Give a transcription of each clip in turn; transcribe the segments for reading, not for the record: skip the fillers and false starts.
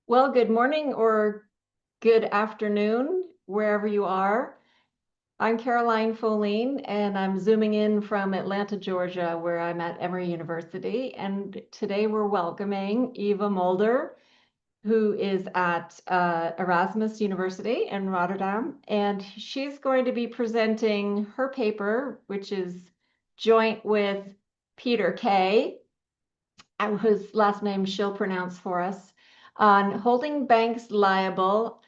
Well, good morning or good afternoon, wherever you are. I'm Caroline Fohlin, and I'm zooming in from Atlanta, Georgia, where I'm at Emory University. And today we're welcoming Eva Mulder, who is at Erasmus University in Rotterdam. And she's going to be presenting her paper, which is joint with Peter Kay, whose last name she'll pronounce for us, on holding banks liable,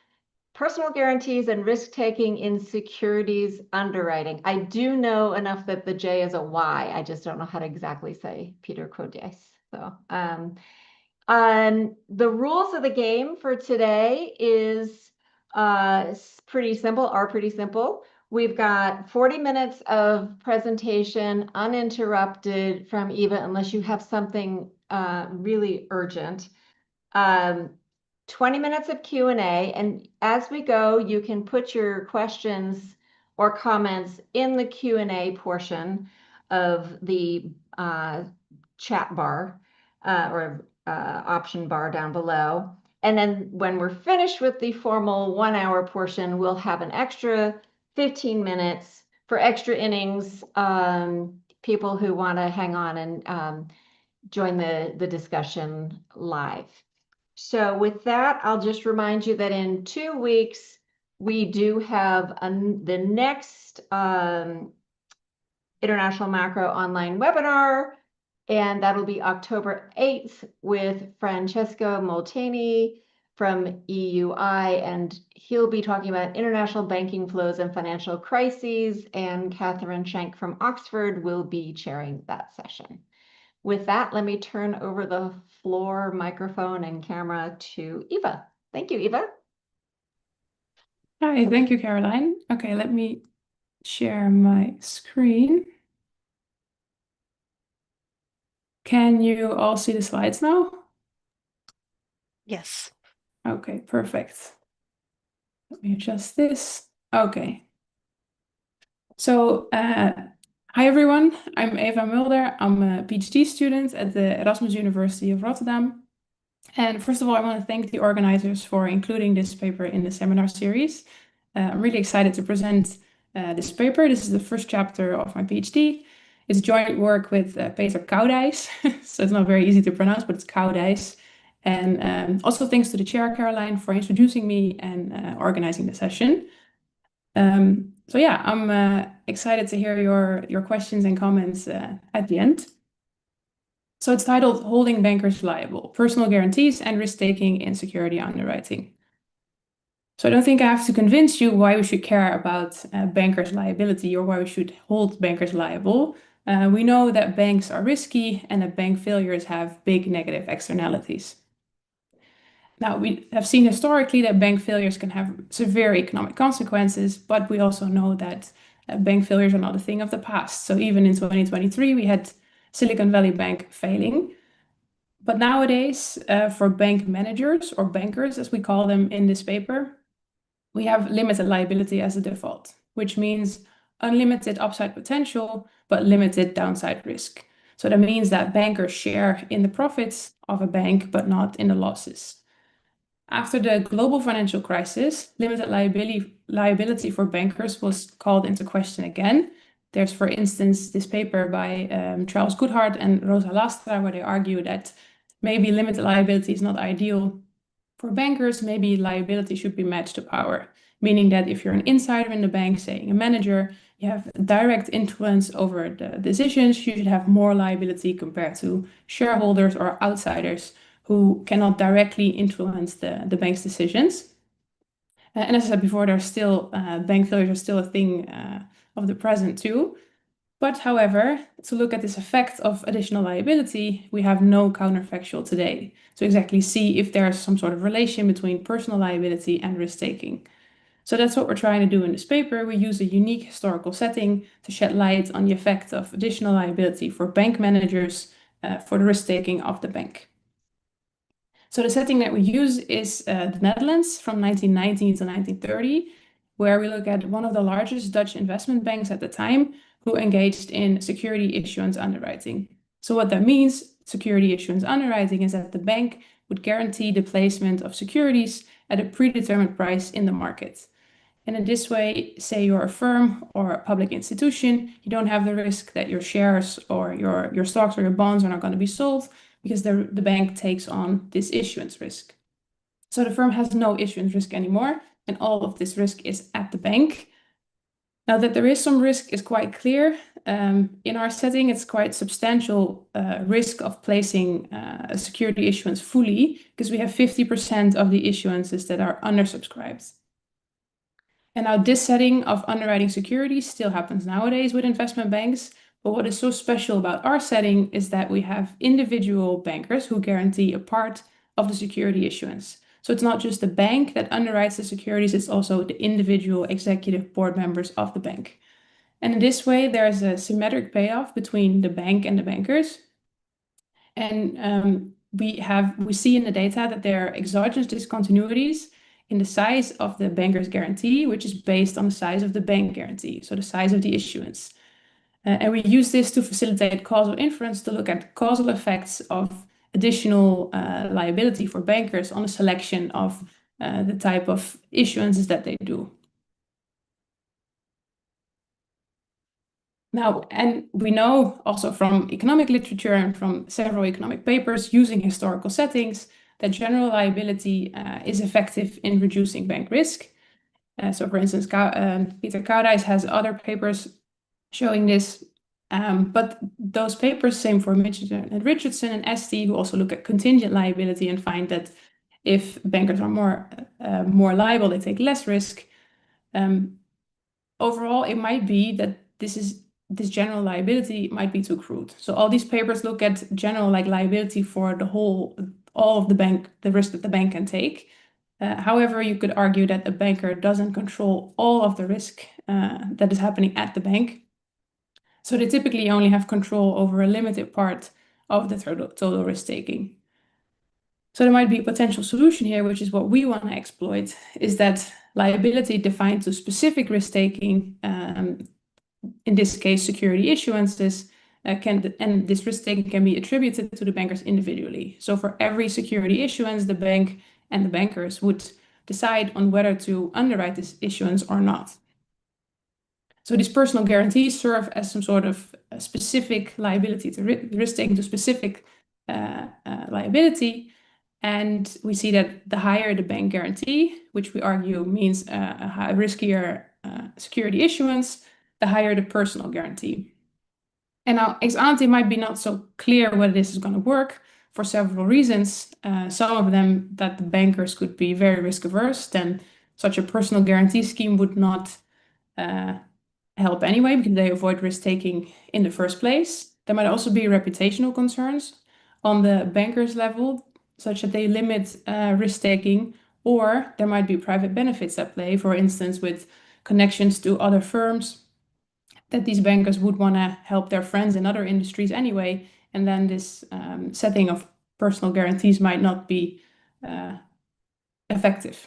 personal guarantees, and risk-taking in securities underwriting. I do know enough that the J is a Y. I just don't know how to exactly say Peter Koudijs. So, the rules of the game for today is pretty simple. We've got 40 minutes of presentation uninterrupted from Eva, unless you have something really urgent. 20 minutes of Q&A, and as we go, you can put your questions or comments in the Q&A portion of the chat bar or option bar down below. And then when we're finished with the formal 1 hour portion, we'll have an extra 15 minutes for extra innings, people who want to hang on and join the discussion live. So with that, I'll just remind you that in 2 weeks, we do have the next International Macro online webinar, and that'll be October 8th with Francesco Molteni from EUI, and he'll be talking about international banking flows and financial crises, and Catherine Schenk from Oxford will be chairing that session. With that, let me turn over the floor, microphone, and camera to Eva. Thank you, Eva. Hi, thank you, Caroline. Okay, let me share my screen. Can you all see the slides now? Yes. Okay, perfect. Let me adjust this. Okay. So, hi everyone. I'm Eva Mulder. I'm a PhD student at the Erasmus University of Rotterdam. And first of all, I want to thank the organizers for including this paper in the seminar series. I'm really excited to present this paper. This is the first chapter of my PhD. It's joint work with Peter Koudijs, so it's not very easy to pronounce, but it's Koudijs. And also thanks to the chair, Caroline, for introducing me and organizing the session. So yeah, I'm excited to hear your questions and comments at the end. So it's titled Holding Bankers Liable, Personal Guarantees and Risk-Taking in Security Underwriting. So I don't think I have to convince you why we should care about bankers' liability or why we should hold bankers liable. We know that banks are risky and that bank failures have big negative externalities. Now, we have seen historically that bank failures can have severe economic consequences, but we also know that bank failures are not a thing of the past. So even in 2023, we had Silicon Valley Bank failing. But nowadays, for bank managers or bankers, as we call them in this paper, we have limited liability as a default, which means unlimited upside potential, but limited downside risk. So that means that bankers share in the profits of a bank, but not in the losses. After the global financial crisis, limited liability for bankers was called into question again. There's, for instance, this paper by Charles Goodhart and Rosa Lastra, where they argue that maybe limited liability is not ideal for bankers. Maybe liability should be matched to power, meaning that if you're an insider in the bank, say a manager, you have direct influence over the decisions, you should have more liability compared to shareholders or outsiders who cannot directly influence the bank's decisions. And as I said before, there's still bank failures are still a thing of the present too. But however, to look at this effect of additional liability, we have no counterfactual today to exactly see if there's some sort of relation between personal liability and risk-taking. So that's what we're trying to do in this paper. We use a unique historical setting to shed light on the effect of additional liability for bank managers for the risk-taking of the bank. So the setting that we use is the Netherlands from 1919 to 1930, where we look at one of the largest Dutch investment banks at the time who engaged in security issuance underwriting. So what that means, security issuance underwriting, is that the bank would guarantee the placement of securities at a predetermined price in the market. And in this way, say you're a firm or a public institution, you don't have the risk that your shares or your stocks or your bonds are not going to be sold because the bank takes on this issuance risk. So the firm has no issuance risk anymore, and all of this risk is at the bank. Now that there is some risk is quite clear. In our setting, it's quite substantial risk of placing a security issuance fully because we have 50% of the issuances that are undersubscribed. And now this setting of underwriting securities still happens nowadays with investment banks. But what is so special about our setting is that we have individual bankers who guarantee a part of the security issuance. So it's not just the bank that underwrites the securities, it's also the individual executive board members of the bank. And in this way, there's a symmetric payoff between the bank and the bankers. And we see in the data that there are exogenous discontinuities in the size of the banker's guarantee, which is based on the size of the bank guarantee, so the size of the issuance. And we use this to facilitate causal inference to look at causal effects of additional liability for bankers on the selection of the type of issuances that they do. Now, and we know also from economic literature and from several economic papers using historical settings that general liability is effective in reducing bank risk. So for instance, Peter Koudijs has other papers showing this, but those papers, same for Mitchell and Richardson and Esty, who also look at contingent liability and find that if bankers are more liable, they take less risk. Overall, it might be that this general liability might be too crude. So all these papers look at general liability for all of the risk that the bank can take. However, you could argue that a banker doesn't control all of the risk that is happening at the bank. So they typically only have control over a limited part of the total risk taking. So there might be a potential solution here, which is what we want to exploit, is that liability defined to specific risk taking, in this case, security issuances, and this risk taking can be attributed to the bankers individually. So for every security issuance, the bank and the bankers would decide on whether to underwrite this issuance or not. So these personal guarantees serve as some sort of specific liability to risk taking to specific liability. And we see that the higher the bank guarantee, which we argue means a riskier security issuance, the higher the personal guarantee. And now ex ante might be not so clear whether this is going to work for several reasons. Some of them that the bankers could be very risk averse, then such a personal guarantee scheme would not help anyway because they avoid risk taking in the first place. There might also be reputational concerns on the bankers level, such that they limit risk taking, or there might be private benefits at play, for instance, with connections to other firms that these bankers would want to help their friends in other industries anyway. And then this setting of personal guarantees might not be effective.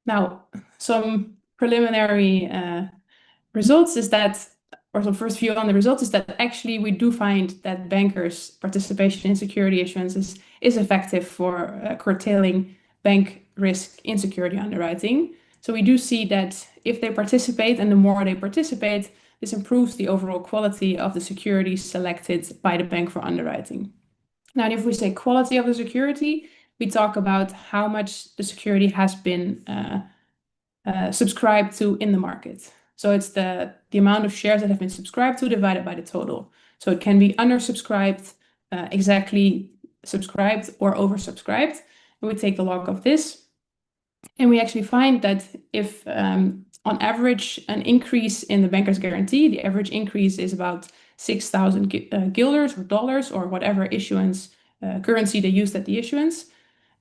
Now, some preliminary results is that, or some first view on the results is that actually we do find that bankers' participation in security issuances is effective for curtailing bank risk in security underwriting. So we do see that if they participate and the more they participate, this improves the overall quality of the securities selected by the bank for underwriting. Now, if we say quality of the security, we talk about how much the security has been subscribed to in the market. So it's the amount of shares that have been subscribed to divided by the total. So it can be undersubscribed, exactly subscribed, or oversubscribed. And we take the log of this. And we actually find that if on average an increase in the banker's guarantee, the average increase is about 6,000 guilders or dollars or whatever issuance currency they used at the issuance.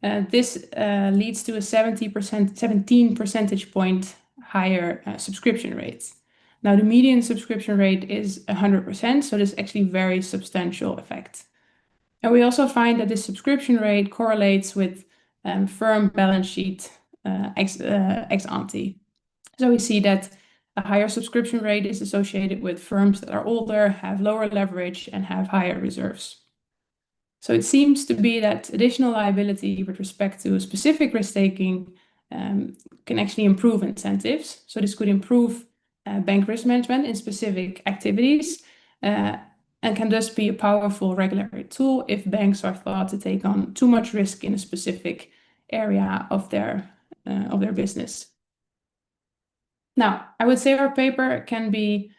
This leads to a 17 percentage point higher subscription rate. Now the median subscription rate is 100%, so this is actually very substantial effect. And we also find that this subscription rate correlates with firm balance sheet ex ante. So we see that a higher subscription rate is associated with firms that are older, have lower leverage, and have higher reserves. So it seems to be that additional liability with respect to specific risk taking can actually improve incentives. So this could improve bank risk management in specific activities and can thus be a powerful regulatory tool if banks are thought to take on too much risk in a specific area of their business. Now, I would say our paper can be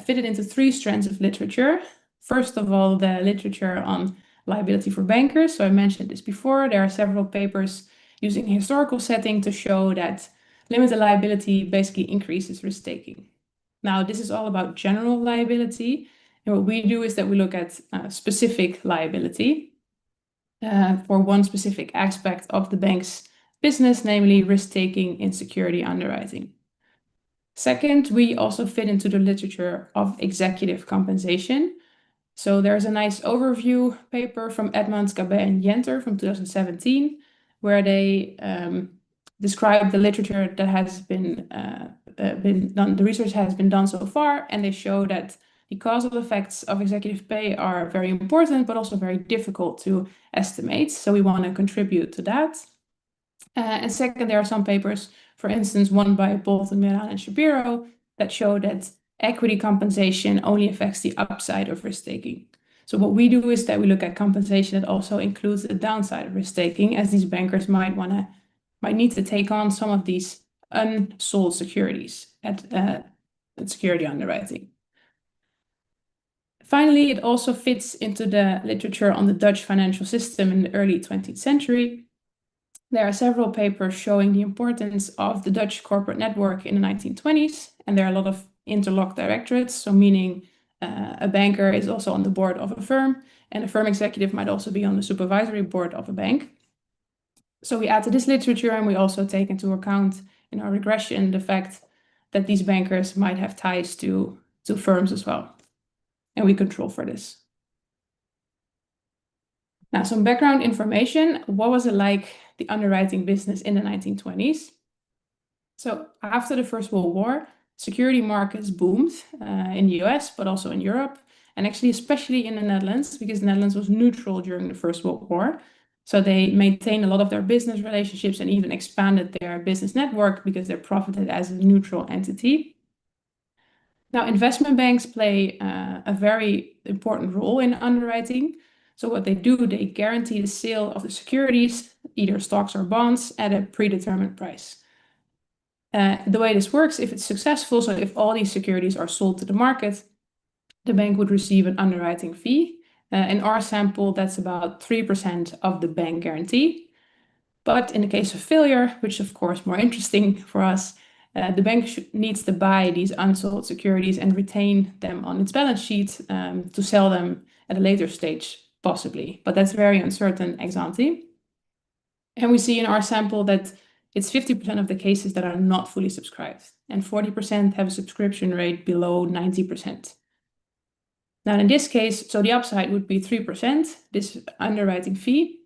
fitted into three strands of literature. First of all, the literature on liability for bankers. So I mentioned this before. There are several papers using a historical setting to show that limited liability basically increases risk taking. Now, this is all about general liability. And what we do is that we look at specific liability for one specific aspect of the bank's business, namely risk taking in security underwriting. Second, we also fit into the literature of executive compensation. So there's a nice overview paper from Edmonds, Gabet, and Yenter from 2017, where they describe the literature that has been done, the research has been done so far, and they show that the causal effects of executive pay are very important, but also very difficult to estimate. So we want to contribute to that. And second, there are some papers, for instance, one by Bolton, Milan, and Shapiro, that show that equity compensation only affects the upside of risk taking. So what we do is that we look at compensation that also includes the downside of risk taking, as these bankers might need to take on some of these unsold securities at security underwriting. Finally, it also fits into the literature on the Dutch financial system in the early 20th century. There are several papers showing the importance of the Dutch corporate network in the 1920s, and there are a lot of interlocked directorates, so meaning a banker is also on the board of a firm, and a firm executive might also be on the supervisory board of a bank. So we add to this literature, and we also take into account in our regression the fact that these bankers might have ties to firms as well, and we control for this. Now, some background information. What was it like, the underwriting business in the 1920s? So after the First World War, security markets boomed in the US, but also in Europe, and actually especially in the Netherlands, because the Netherlands was neutral during the First World War. So they maintained a lot of their business relationships and even expanded their business network because they profited as a neutral entity. Now, investment banks play a very important role in underwriting. So what they do, they guarantee the sale of the securities, either stocks or bonds, at a predetermined price. The way this works, if it's successful, so if all these securities are sold to the market, the bank would receive an underwriting fee. In our sample, that's about 3% of the bank guarantee. But in the case of failure, which of course more interesting for us, the bank needs to buy these unsold securities and retain them on its balance sheet to sell them at a later stage, possibly. But that's very uncertain ex ante. And we see in our sample that it's 50% of the cases that are not fully subscribed, and 40% have a subscription rate below 90%. Now, in this case, so the upside would be 3%, this underwriting fee,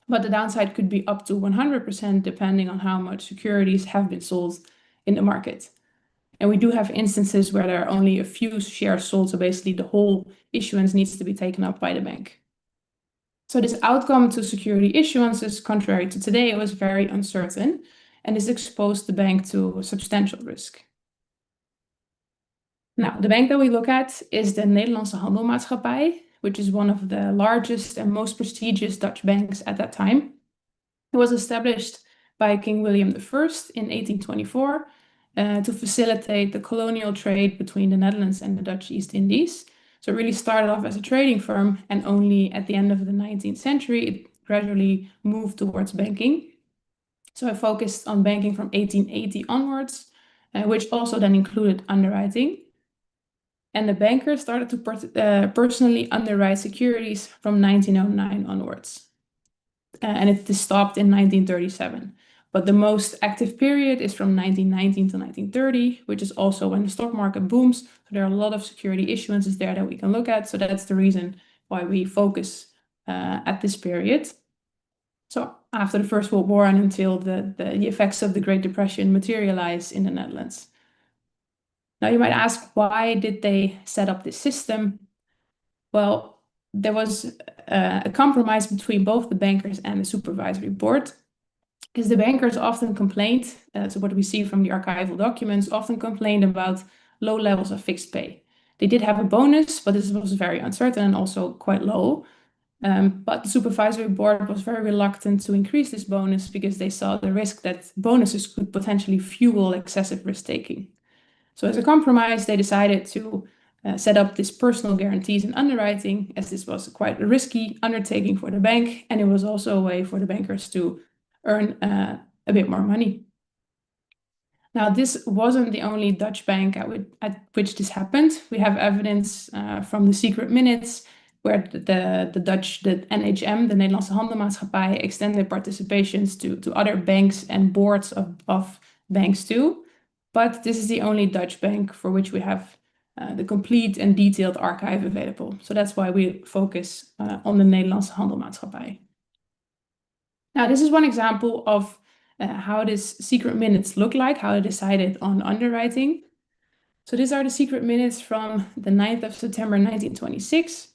but the downside could be up to 100% depending on how much securities have been sold in the market. And we do have instances where there are only a few shares sold, so basically the whole issuance needs to be taken up by the bank. So this outcome to security issuances, contrary to today, it was very uncertain, and this exposed the bank to substantial risk. Now, the bank that we look at is the Nederlandse Handelmaatschappij, which is one of the largest and most prestigious Dutch banks at that time. It was established by King William I in 1824 to facilitate the colonial trade between the Netherlands and the Dutch East Indies. So it really started off as a trading firm, and only at the end of the 19th century, it gradually moved towards banking. So I focused on banking from 1880 onwards, which also then included underwriting. And the banker started to personally underwrite securities from 1909 onwards. And it stopped in 1937. But the most active period is from 1919 to 1930, which is also when the stock market booms. So there are a lot of security issuances there that we can look at. So that's the reason why we focus at this period. So after the First World War and until the effects of the Great Depression materialize in the Netherlands. Now you might ask, why did they set up this system? Well, there was a compromise between both the bankers and the supervisory board, because the bankers often complained, so what we see from the archival documents, often complained about low levels of fixed pay. They did have a bonus, but this was very uncertain and also quite low. But the supervisory board was very reluctant to increase this bonus because they saw the risk that bonuses could potentially fuel excessive risk-taking. So as a compromise, they decided to set up this personal guarantees in underwriting, as this was quite a risky undertaking for the bank, and it was also a way for the bankers to earn a bit more money. Now, this wasn't the only Dutch bank at which this happened. We have evidence from the secret minutes where the Dutch, the NHM, the Nederlandse Handelmaatschappij, extended participations to other banks and boards of banks too. But this is the only Dutch bank for which we have the complete and detailed archive available. So that's why we focus on the Nederlandse Handelmaatschappij. Now, this is one example of how this secret minutes look like, how they decided on underwriting. So these are the secret minutes from the 9th of September 1926,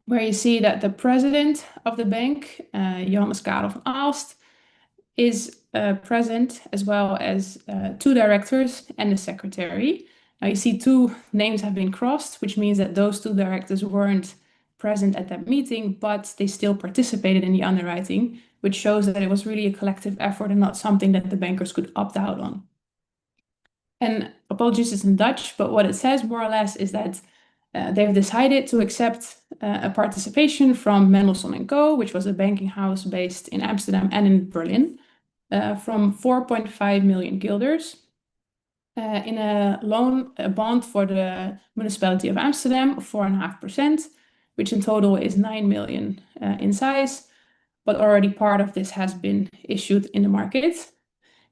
where you see that the president of the bank, Johannes Karel van Aalst, is present, as well as two directors and the secretary. Now you see two names have been crossed, which means that those two directors weren't present at that meeting, but they still participated in the underwriting, which shows that it was really a collective effort and not something that the bankers could opt out on. And apologies, it's in Dutch, but what it says more or less is that they've decided to accept a participation from Mendelssohn & Co., which was a banking house based in Amsterdam and in Berlin, from 4.5 million guilders in a bond for the municipality of Amsterdam of 4.5%, which in total is 9 million in size. But already part of this has been issued in the market.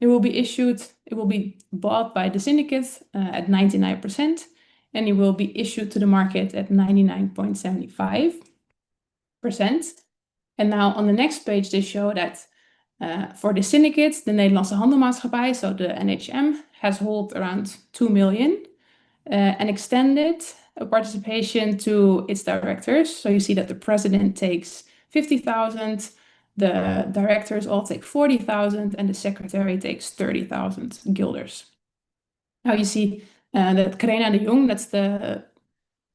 It will be bought by the syndicate at 99%, and it will be issued to the market at 99.75%. And now on the next page, they show that for the syndicate, the Nederlandse Handelmaatschappij, so the NHM, has held around 2 million and extended a participation to its directors. So you see that the president takes 50,000, the directors all take 40,000, and the secretary takes 30,000 guilders. Now you see that Karena de Jong, that's the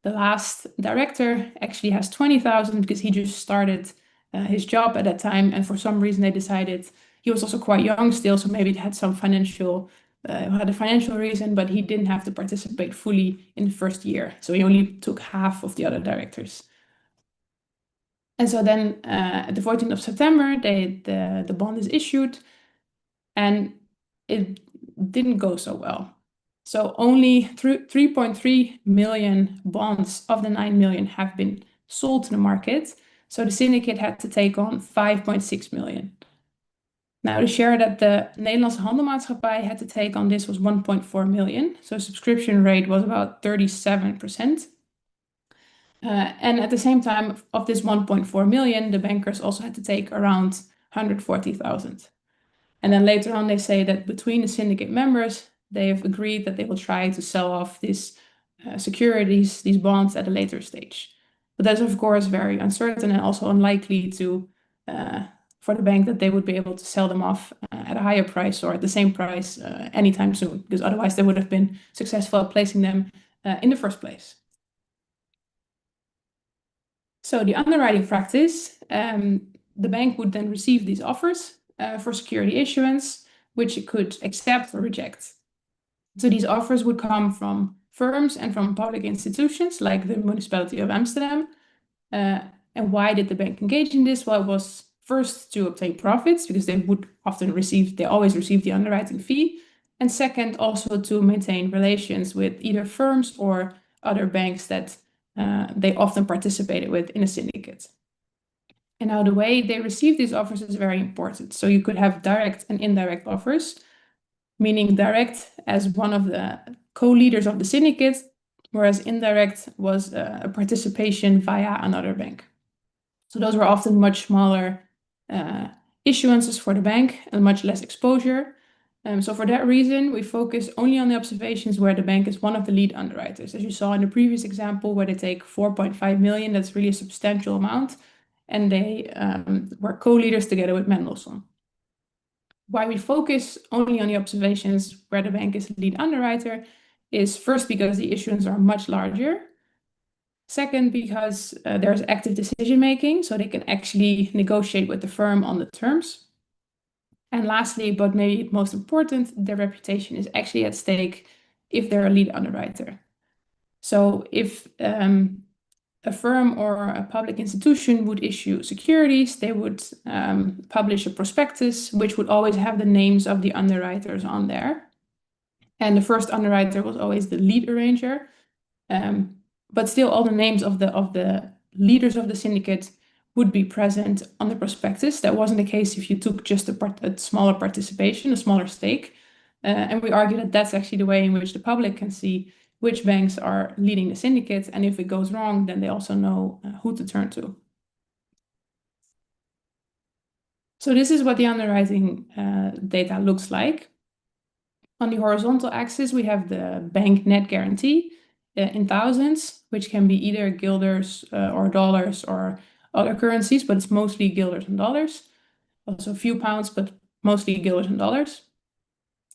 last director, actually has 20,000 because he just started his job at that time, and for some reason they decided he was also quite young still, so maybe it had some had a financial reason, but he didn't have to participate fully in the first year, so he only took half of the other directors. And so then at the 14th of September, the bond is issued, and it didn't go so well. So only 3.3 million bonds of the 9 million have been sold to the market. So the syndicate had to take on 5.6 million. Now the share that the Nederlandse Handelmaatschappij had to take on this was 1.4 million. So subscription rate was about 37%. And at the same time of this 1.4 million, the bankers also had to take around 140,000. And then later on, they say that between the syndicate members, they have agreed that they will try to sell off these securities, these bonds at a later stage. But that's, of course, very uncertain and also unlikely for the bank that they would be able to sell them off at a higher price or at the same price anytime soon, because otherwise they would have been successful at placing them in the first place. So the underwriting practice, the bank would then receive these offers for security issuance, which it could accept or reject. So these offers would come from firms and from public institutions like the municipality of Amsterdam. And why did the bank engage in this? Well, it was first to obtain profits, because they always receive the underwriting fee. And second, also to maintain relations with either firms or other banks that they often participated with in a syndicate. And now the way they receive these offers is very important. So you could have direct and indirect offers, meaning direct as one of the co-leaders of the syndicate, whereas indirect was a participation via another bank. So those were often much smaller issuances for the bank and much less exposure. So for that reason, we focus only on the observations where the bank is one of the lead underwriters. As you saw in the previous example, where they take 4.5 million, that's really a substantial amount. And they were co-leaders together with Mendelssohn. Why we focus only on the observations where the bank is the lead underwriter is first because the issuance are much larger. Second, because there's active decision making, so they can actually negotiate with the firm on the terms. And lastly, but maybe most important, their reputation is actually at stake if they're a lead underwriter. So if a firm or a public institution would issue securities, they would publish a prospectus, which would always have the names of the underwriters on there. And the first underwriter was always the lead arranger. But still all the names of the leaders of the syndicate would be present on the prospectus. That wasn't the case if you took just a smaller participation, a smaller stake. And we argue that that's actually the way in which the public can see which banks are leading the syndicate. And if it goes wrong, then they also know who to turn to. So this is what the underwriting data looks like. On the horizontal axis, we have the bank net guarantee in thousands, which can be either guilders or dollars or other currencies, but it's mostly guilders and dollars. Also a few pounds, but mostly guilders and dollars.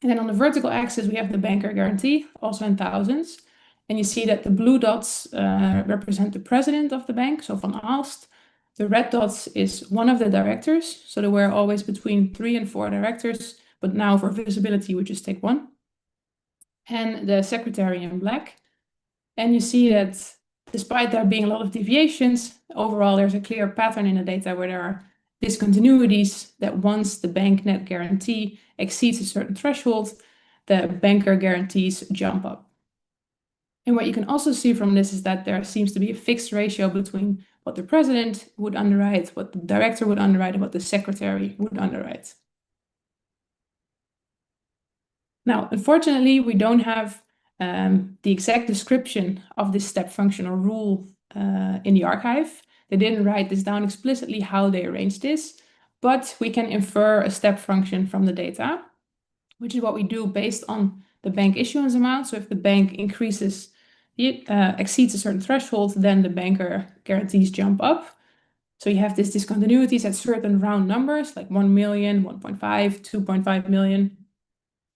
And then on the vertical axis, we have the banker guarantee, also in thousands. And you see that the blue dots represent the president of the bank, so Van Aalst. The red dots is one of the directors. So there were always between 3 and 4 directors, but now for visibility, we just take one. And the secretary in black. And you see that despite there being a lot of deviations, overall there's a clear pattern in the data where there are discontinuities that once the bank net guarantee exceeds a certain threshold, the banker guarantees jump up. And what you can also see from this is that there seems to be a fixed ratio between what the president would underwrite, what the director would underwrite, and what the secretary would underwrite. Now, unfortunately, we don't have the exact description of this step function or rule in the archive. They didn't write this down explicitly how they arranged this, but we can infer a step function from the data, which is what we do based on the bank issuance amount. So if the bank exceeds a certain threshold, then the banker guarantees jump up. So you have these discontinuities at certain round numbers, like 1 million, 1.5, 2.5 million.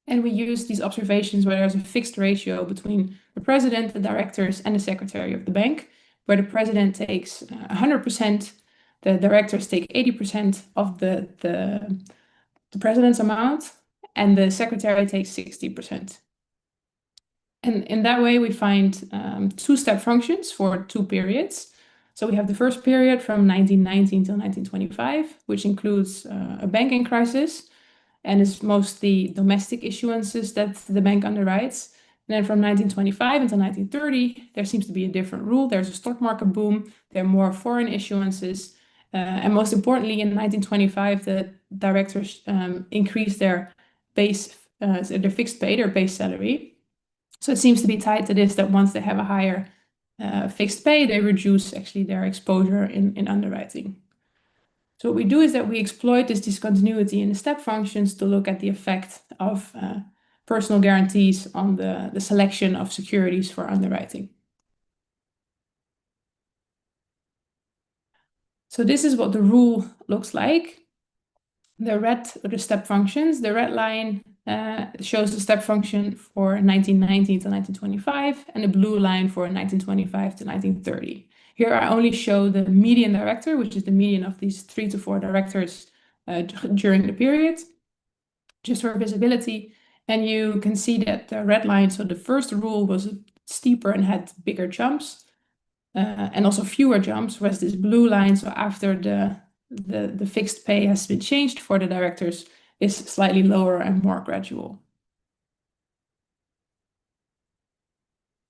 And we use these observations where there's a fixed ratio between the president, the directors, and the secretary of the bank, where the president takes 100%, the directors take 80% of the president's amount, and the secretary takes 60%. And in that way, we find two-step functions for 2 periods. So we have the first period from 1919 till 1925, which includes a banking crisis, and is mostly domestic issuances that the bank underwrites. And then from 1925 until 1930, there seems to be a different rule. There's a stock market boom. There are more foreign issuances. And most importantly, in 1925, the directors increased their their fixed pay, their base salary. So it seems to be tied to this, that once they have a higher fixed pay, they reduce actually their exposure in underwriting. So what we do is that we exploit this discontinuity in the step functions to look at the effect of personal guarantees on the selection of securities for underwriting. So this is what the rule looks like. The red are the step functions. The red line shows the step function for 1919 to 1925, and the blue line for 1925 to 1930. Here I only show the median director, which is the median of these 3 to 4 directors during the period, just for visibility. And you can see that the red line, so the first rule was steeper and had bigger jumps, and also fewer jumps, whereas this blue line, so after the fixed pay has been changed for the directors, is slightly lower and more gradual.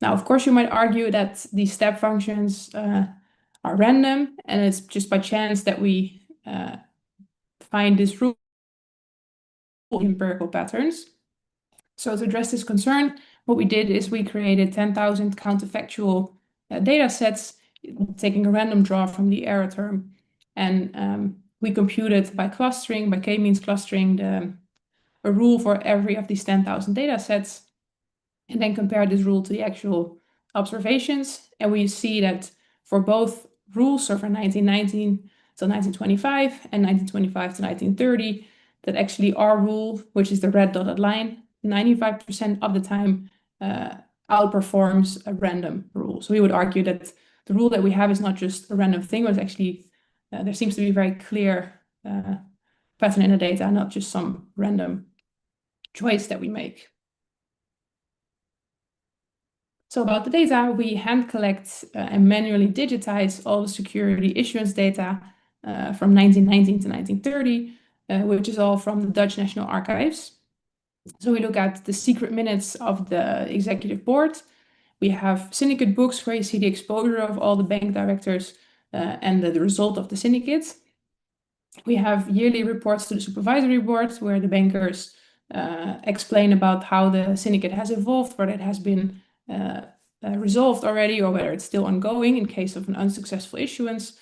Now, of course, you might argue that these step functions are random, and it's just by chance that we find this rule in empirical patterns. So to address this concern, what we did is we created 10,000 counterfactual data sets, taking a random draw from the error term, and we computed by clustering, by k-means clustering, a rule for every of these 10,000 data sets, and then compare this rule to the actual observations. And we see that for both rules, so for 1919 to 1925 and 1925 to 1930, that actually our rule, which is the red dotted line, 95% of the time outperforms a random rule. So we would argue that the rule that we have is not just a random thing, but it's actually, there seems to be a very clear pattern in the data, not just some random choice that we make. So about the data, we hand collect and manually digitize all the security issuance data from 1919 to 1930, which is all from the Dutch National Archives. So we look at the secret minutes of the executive board. We have syndicate books where you see the exposure of all the bank directors and the result of the syndicate. We have yearly reports to the supervisory board where the bankers explain about how the syndicate has evolved, whether it has been resolved already or whether it's still ongoing in case of an unsuccessful issuance.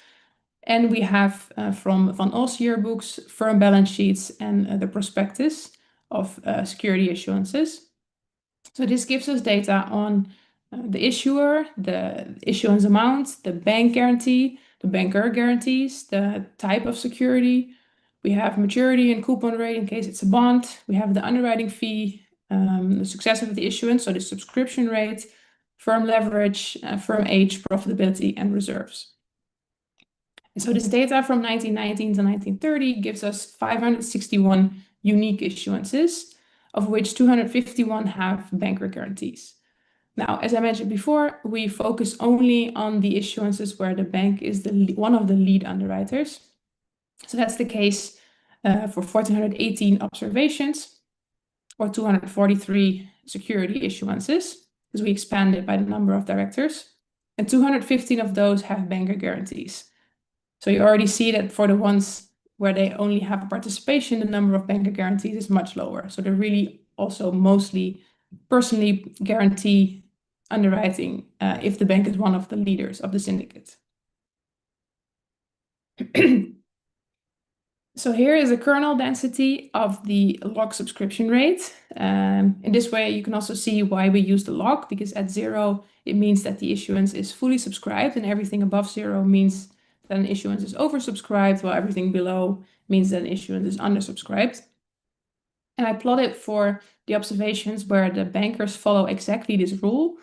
And we have from Van Os yearbooks, firm balance sheets, and the prospectus of security issuances. So this gives us data on the issuer, the issuance amount, the bank guarantee, the banker guarantees, the type of security. We have maturity and coupon rate in case it's a bond. We have the underwriting fee, the success of the issuance, so the subscription rate, firm leverage, firm age, profitability, and reserves. And so this data from 1919 to 1930 gives us 561 unique issuances, of which 251 have banker guarantees. Now, as I mentioned before, we focus only on the issuances where the bank is one of the lead underwriters. So that's the case for 1,418 observations or 243 security issuances, because we expanded by the number of directors, and 215 of those have banker guarantees. So you already see that for the ones where they only have a participation, the number of banker guarantees is much lower. So they're really also mostly personally guarantee underwriting if the bank is one of the leaders of the syndicate. So here is a kernel density of the log subscription rate. In this way, you can also see why we use the log, because at 0, it means that the issuance is fully subscribed, and everything above 0 means that an issuance is oversubscribed, while everything below means that an issuance is undersubscribed. And I plotted for the observations where the bankers follow exactly this rule.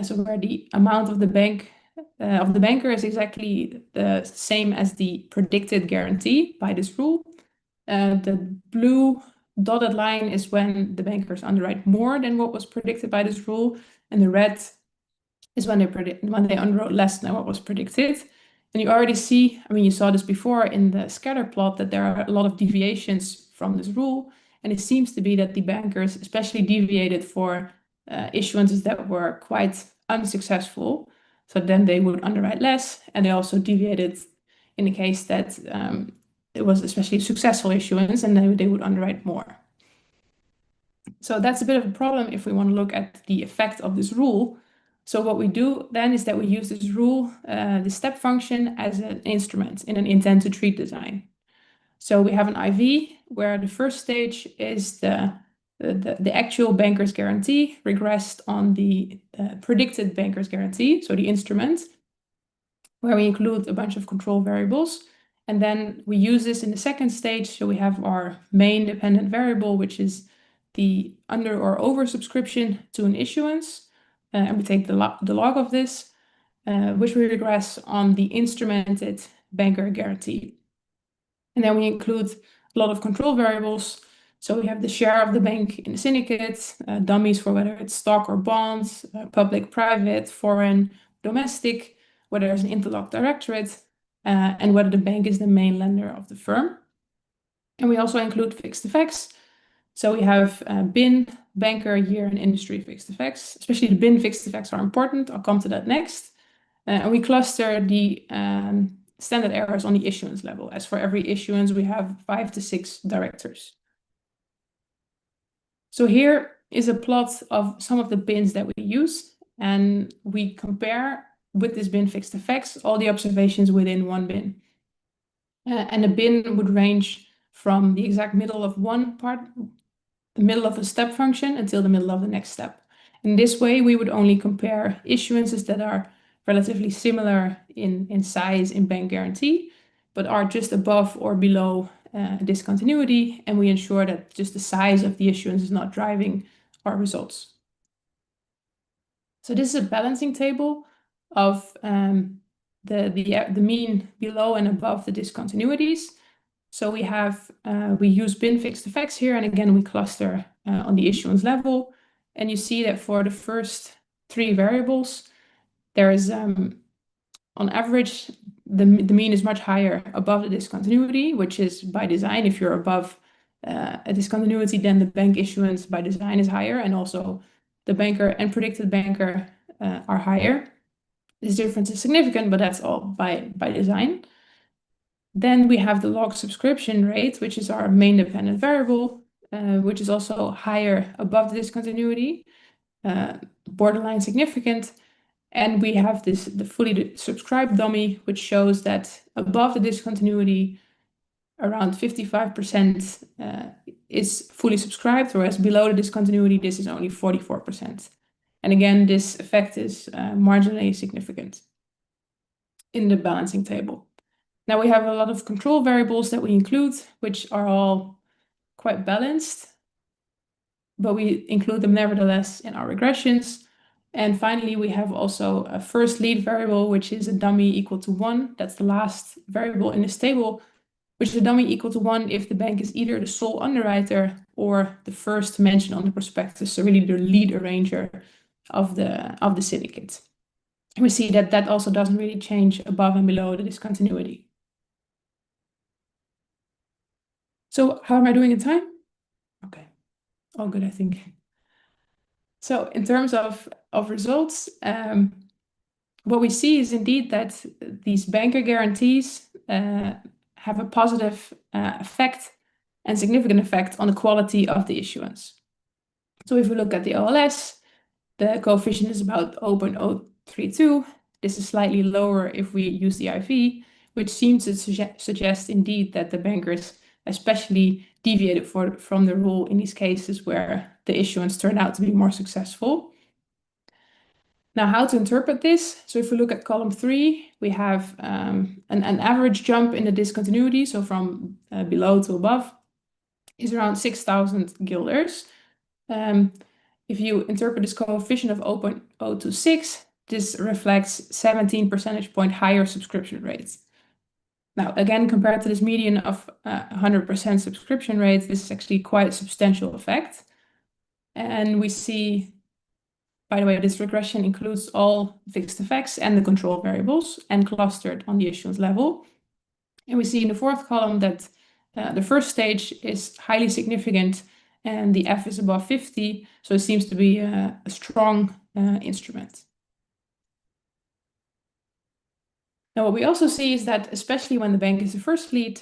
So where the amount of the banker is exactly the same as the predicted guarantee by this rule. The blue dotted line is when the bankers underwrite more than what was predicted by this rule, and the red is when they underwrote less than what was predicted. And you already see, I mean, you saw this before in the scatter plot, that there are a lot of deviations from this rule. And it seems to be that the bankers especially deviated for issuances that were quite unsuccessful. So then they would underwrite less, and they also deviated in the case that it was especially successful issuance, and then they would underwrite more. So that's a bit of a problem if we want to look at the effect of this rule. So what we do then is that we use this rule, the step function, as an instrument in an intent to treat design. So we have an IV where the first stage is the actual banker's guarantee regressed on the predicted banker's guarantee, so the instrument, where we include a bunch of control variables. And then we use this in the second stage. So we have our main dependent variable, which is the under or over subscription to an issuance. And we take the log of this, which we regress on the instrumented banker guarantee. And then we include a lot of control variables. So we have the share of the bank in the syndicate, dummies for whether it's stock or bonds, public, private, foreign, domestic, whether there's an interlocked directorate, and whether the bank is the main lender of the firm. And we also include fixed effects. So we have BIN, banker, year, and industry fixed effects. Especially the BIN fixed effects are important. I'll come to that next. And we cluster the standard errors on the issuance level. As for every issuance, we have 5 to 6 directors. So here is a plot of some of the bins that we use, and we compare with this bin fixed effects all the observations within one bin. And a bin would range from the exact middle of one part the middle of a step function until the middle of the next step. In this way, we would only compare issuances that are relatively similar in size in bank guarantee, but are just above or below discontinuity, and we ensure that just the size of the issuance is not driving our results. So this is a balancing table of the mean below and above the discontinuities. So we use bin fixed effects here, and again we cluster on the issuance level, and you see that for the first three variables, there is on average the mean is much higher above the discontinuity, which is by design. If you're above a discontinuity, then the bank issuance by design is higher, and also the banker and predicted banker are higher. This difference is significant, but that's all by design. Then we have the log subscription rate, which is our main dependent variable, which is also higher above the discontinuity, borderline significant. And we have the fully subscribed dummy, which shows that above the discontinuity, around 55% is fully subscribed, whereas below the discontinuity, this is only 44%. And again, this effect is marginally significant in the balancing table. Now we have a lot of control variables that we include, which are all quite balanced, but we include them nevertheless in our regressions. And finally, we have also a first lead variable, which is a dummy equal to 1. That's the last variable in this table, which is a dummy equal to 1 if the bank is either the sole underwriter or the first mention on the prospectus, so really the lead arranger of the syndicate. And we see that that also doesn't really change above and below the discontinuity. So how am I doing in time? Okay, all good, I think. So in terms of results, what we see is indeed that these banker guarantees have a positive effect and significant effect on the quality of the issuance. So if we look at the OLS, the coefficient is about 0.032. This is slightly lower if we use the IV, which seems to suggest indeed that the bankers especially deviated from the rule in these cases where the issuance turned out to be more successful. Now, how to interpret this? So if we look at column 3, we have an average jump in the discontinuity, so from below to above, is around 6,000 guilders. If you interpret this coefficient of 0.026, this reflects 17 percentage point higher subscription rates. Now, again, compared to this median of 100% subscription rate, this is actually quite a substantial effect. And we see, by the way, this regression includes all fixed effects and the control variables and clustered on the issuance level. And we see in the fourth column that the first stage is highly significant and the F is above 50, so it seems to be a strong instrument. Now, what we also see is that, especially when the bank is the first lead,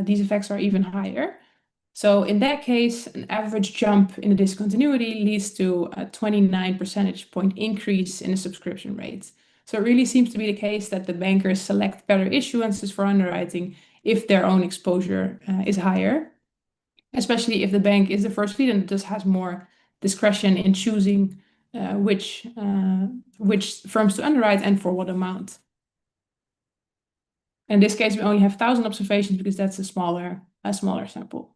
these effects are even higher. So in that case, an average jump in the discontinuity leads to a 29 percentage point increase in the subscription rate. So it really seems to be the case that the bankers select better issuances for underwriting if their own exposure is higher, especially if the bank is the first lead and thus has more discretion in choosing which firms to underwrite and for what amount. In this case, we only have 1,000 observations because that's a smaller sample.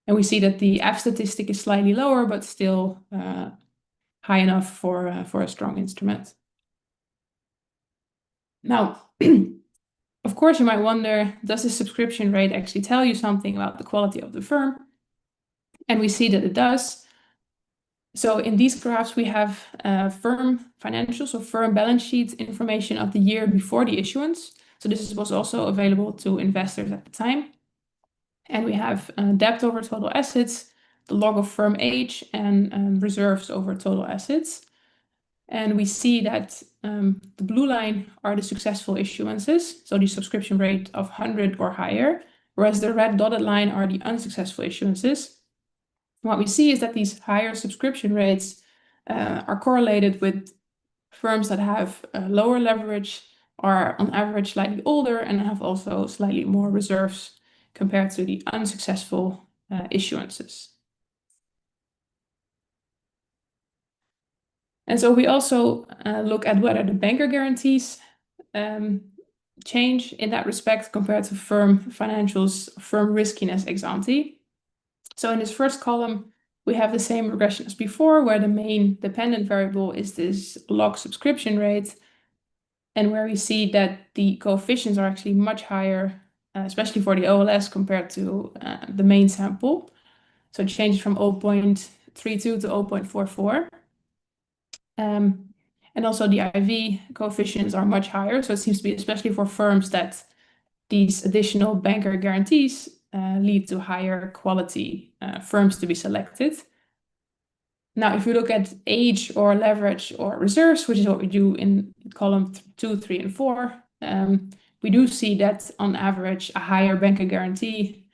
And we see that the F statistic is slightly lower, but still high enough for a strong instrument. Now, of course, you might wonder, does the subscription rate actually tell you something about the quality of the firm? And we see that it does. So in these graphs, we have firm financials, so firm balance sheet information of the year before the issuance. So this was also available to investors at the time. And we have debt over total assets, the log of firm age, and reserves over total assets. And we see that the blue line are the successful issuances, so the subscription rate of 100 or higher, whereas the red dotted line are the unsuccessful issuances. What we see is that these higher subscription rates are correlated with firms that have lower leverage, are on average slightly older, and have also slightly more reserves compared to the unsuccessful issuances. And so we also look at whether the banker guarantees change in that respect compared to firm financials, firm riskiness ex ante. So in this first column, we have the same regression as before, where the main dependent variable is this log subscription rate, and where we see that the coefficients are actually much higher, especially for the OLS compared to the main sample. So it changes from 0.32 to 0.44. And also the IV coefficients are much higher. So it seems to be especially for firms that these additional banker guarantees lead to higher quality firms to be selected. Now, if we look at age or leverage or reserves, which is what we do in column 2, 3, and 4, we do see that on average, a higher banker guarantee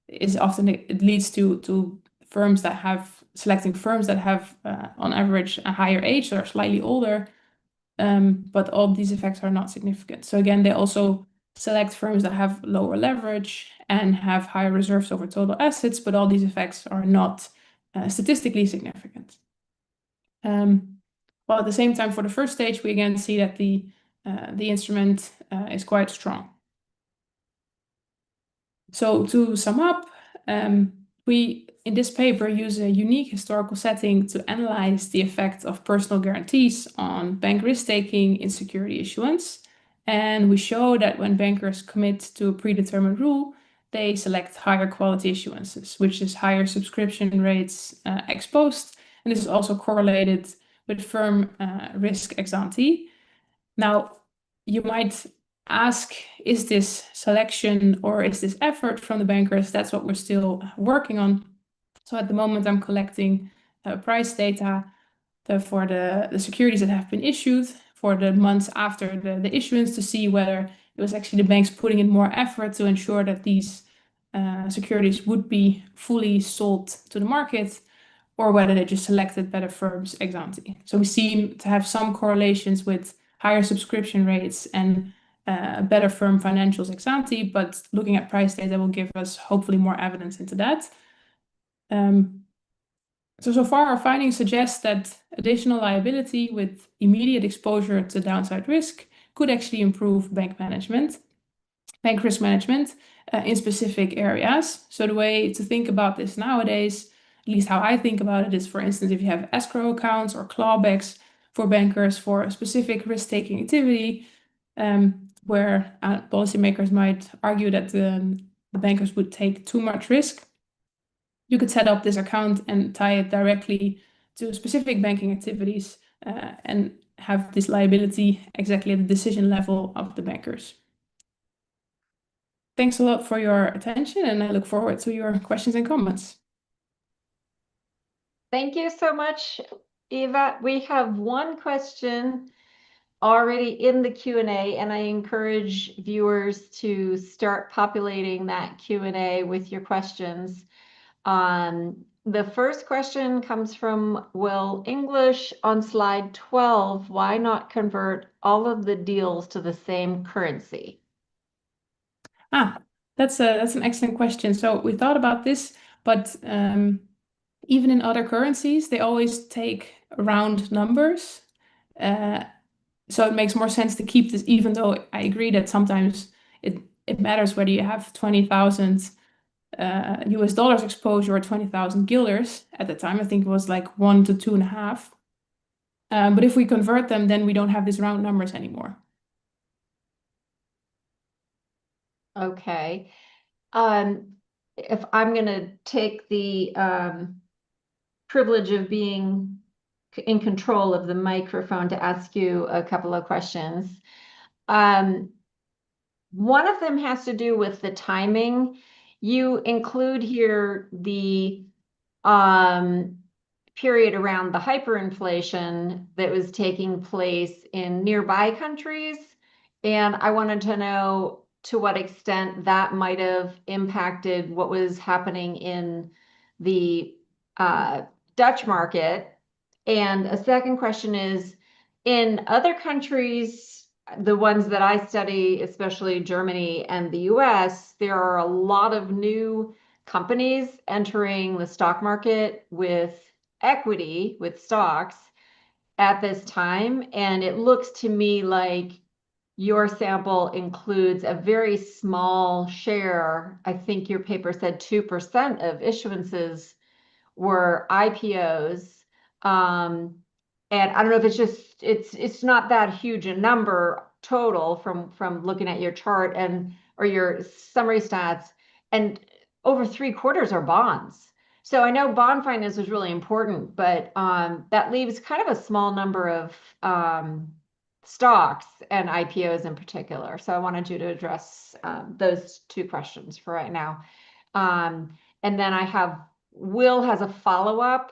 is often, it leads to firms that have, selecting firms that have on average a higher age or slightly older, but all these effects are not significant. So again, they also select firms that have lower leverage and have higher reserves over total assets, but all these effects are not statistically significant. While at the same time, for the first stage, we again see that the instrument is quite strong. So to sum up, we in this paper use a unique historical setting to analyze the effect of personal guarantees on bank risk-taking in security issuance. And we show that when bankers commit to a predetermined rule, they select higher quality issuances, which is higher subscription rates ex post. And this is also correlated with firm risk ex ante. Now, you might ask, is this selection or is this effort from the bankers? That's what we're still working on. So at the moment, I'm collecting price data for the securities that have been issued for the months after the issuance to see whether it was actually the banks putting in more effort to ensure that these securities would be fully sold to the market, or whether they just selected better firms ex ante. So we seem to have some correlations with higher subscription rates and better firm financials ex ante, but looking at price data will give us hopefully more evidence into that. So far our findings suggest that additional liability with immediate exposure to downside risk could actually improve bank risk management in specific areas. So the way to think about this nowadays, at least how I think about it, is, for instance, if you have escrow accounts or clawbacks for bankers for a specific risk-taking activity, where policymakers might argue that the bankers would take too much risk, you could set up this account and tie it directly to specific banking activities and have this liability exactly at the decision level of the bankers. Thanks a lot for your attention, and I look forward to your questions and comments. Thank you so much, Eva. We have one question already in the Q&A, and I encourage viewers to start populating that Q&A with your questions. The first question comes from Will English on slide 12. Why not convert all of the deals to the same currency? That's an excellent question. So we thought about this, but even in other currencies, they always take round numbers. So it makes more sense to keep this, even though I agree that sometimes it matters whether you have 20,000 US dollars exposure or 20,000 guilders at the time. I think it was like 1 to 2.5. But if we convert them, then we don't have these round numbers anymore. Okay. If I'm going to take the privilege of being in control of the microphone to ask you a couple of questions. One of them has to do with the timing. You include here the period around the hyperinflation that was taking place in nearby countries. And I wanted to know to what extent that might have impacted what was happening in the Dutch market. And a second question is, in other countries, the ones that I study, especially Germany and the US, there are a lot of new companies entering the stock market with equity, with stocks. at this time. And it looks to me like your sample includes a very small share. I think your paper said 2% of issuances were IPOs. And I don't know if it's not that huge a number total from looking at your chart and or your summary stats, and over 3/4 are bonds. So I know bond finance was really important, but that leaves kind of a small number of stocks and IPOs in particular. So I wanted you to address those two questions for right now. And then I have Will has a follow-up,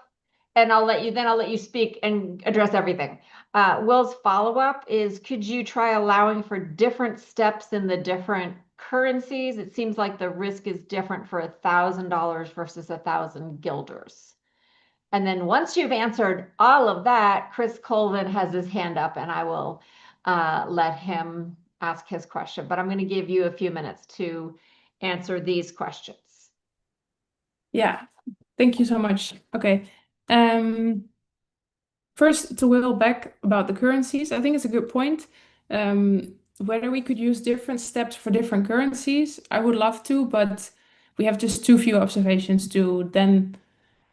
and I'll let you speak and address everything. Will's follow-up is, could you try allowing for different steps in the different currencies? It seems like the risk is different for $1,000 versus 1,000 guilders. And then once you've answered all of that, Chris Colvin has his hand up, and I will let him ask his question. But I'm going to give you a few minutes to answer these questions. Yeah, thank you so much. Okay. First, to Will back about the currencies, I think it's a good point. Whether we could use different steps for different currencies, I would love to, but we have just too few observations to then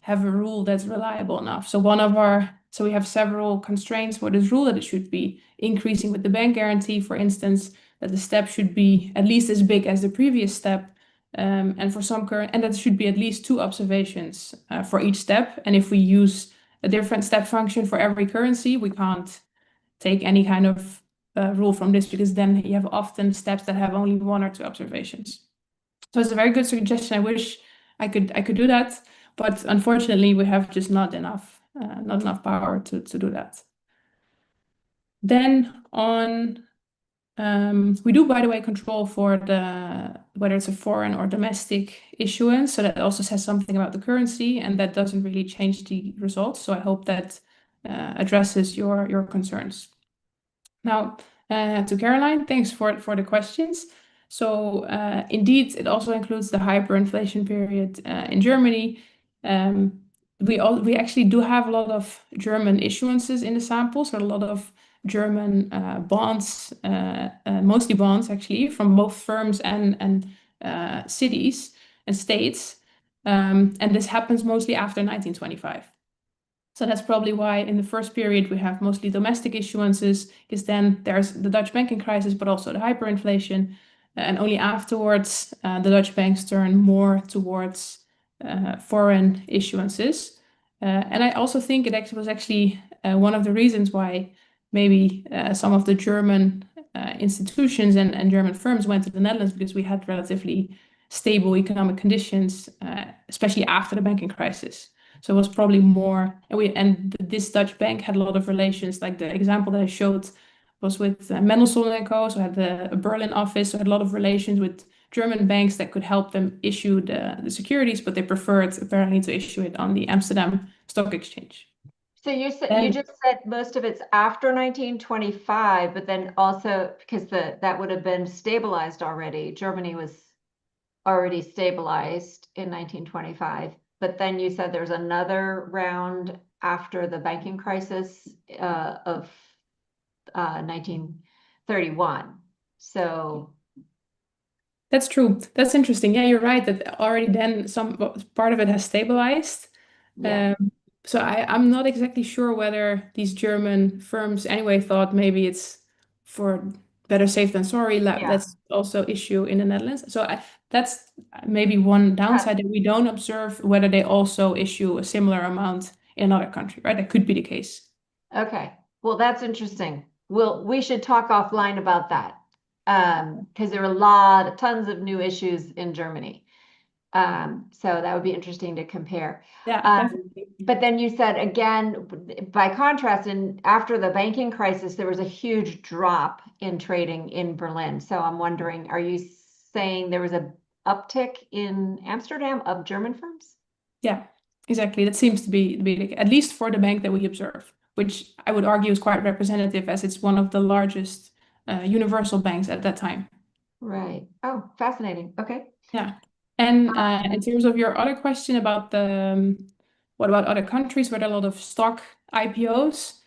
have a rule that's reliable enough. So we have several constraints for this rule, that it should be increasing with the bank guarantee, for instance, that the step should be at least as big as the previous step. And for some current, and that should be at least two observations for each step. And if we use a different step function for every currency, we can't take any kind of rule from this, because then you have often steps that have only one or two observations. So it's a very good suggestion. I wish I could do that, but unfortunately we have just not enough power to do that. Then on we do, by the way, control for whether it's a foreign or domestic issuance. So that also says something about the currency, and that doesn't really change the results. So I hope that addresses your concerns. Now, to Caroline, thanks for the questions. So indeed, it also includes the hyperinflation period in Germany. We actually do have a lot of German issuances in the sample, so a lot of German bonds, mostly bonds actually, from both firms and cities and states. And this happens mostly after 1925. So that's probably why in the first period we have mostly domestic issuances, because then there's the Dutch banking crisis, but also the hyperinflation. And only afterwards, the Dutch banks turn more towards foreign issuances. And I also think it actually was one of the reasons why maybe some of the German institutions and German firms went to the Netherlands, because we had relatively stable economic conditions, especially after the banking crisis. So it was probably more, and this Dutch bank had a lot of relations. Like the example that I showed was with Mendelssohn and Co. So had a Berlin office, so had a lot of relations with German banks that could help them issue the securities, but they preferred apparently to issue it on the Amsterdam Stock Exchange. So you just said most of it's after 1925, but then also because that would have been stabilized already. Germany was already stabilized in 1925. But then you said there's another round after the banking crisis of 1931. So that's true. That's interesting. Yeah, you're right that already then some part of it has stabilized. yeah. So I'm not exactly sure whether these German firms anyway thought maybe it's for better safe than sorry. Yeah. Let's also issue in the Netherlands. So that's maybe one downside, that we don't observe whether they also issue a similar amount in another country, right? That could be the case. Okay. Well, that's interesting. We should talk offline about that. Because there are tons of new issues in Germany. So that would be interesting to compare. Yeah, definitely. But then you said again, by contrast, after the banking crisis, there was a huge drop in trading in Berlin. So I'm wondering, are you saying there was a uptick in Amsterdam of German firms? Yeah, exactly. That seems to be at least for the bank that we observe, which I would argue is quite representative, as it's one of the largest universal banks at that time. Right. Oh, fascinating. Okay. Yeah. And in terms of your other question about what about other countries where there are a lot of stock IPOs?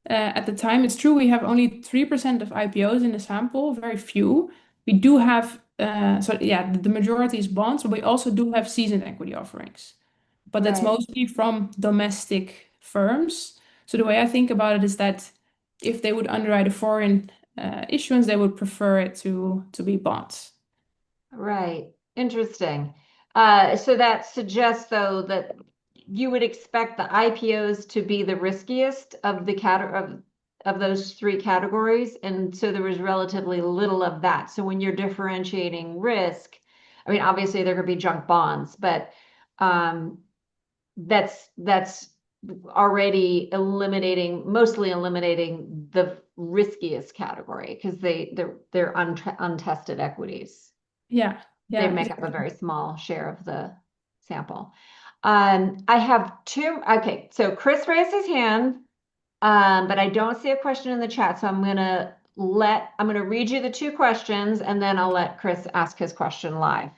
at the time. It's true we have only 3% of IPOs in the sample, very few. We do have, so yeah, the majority is bonds, but we also do have seasoned equity offerings. But that's Right. mostly from domestic firms. So the way I think about it is that if they would underwrite a foreign issuance, they would prefer it to be bonds. Right. Interesting. So that suggests, though, that you would expect the IPOs to be the riskiest of the of those three categories, and so there was relatively little of that. So when you're differentiating risk, I mean, obviously there could be junk bonds, but um, that's already mostly eliminating the riskiest category because they're untested equities. Yeah, They yeah, make up a very small share of the sample. I have two. Okay, so Chris raised his hand, but I don't see a question in the chat, so I'm gonna read you the two questions, and then I'll let Chris ask his question live.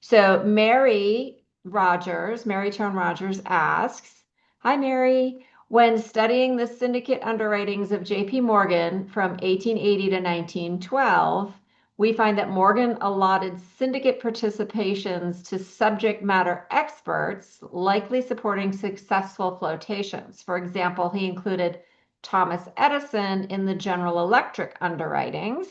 So Mary Tone Rogers asks, "Hi Mary, when studying the syndicate underwritings of JP Morgan from 1880 to 1912, we find that Morgan allotted syndicate participations to subject matter experts, likely supporting successful flotations. For example, he included Thomas Edison in the General Electric underwritings.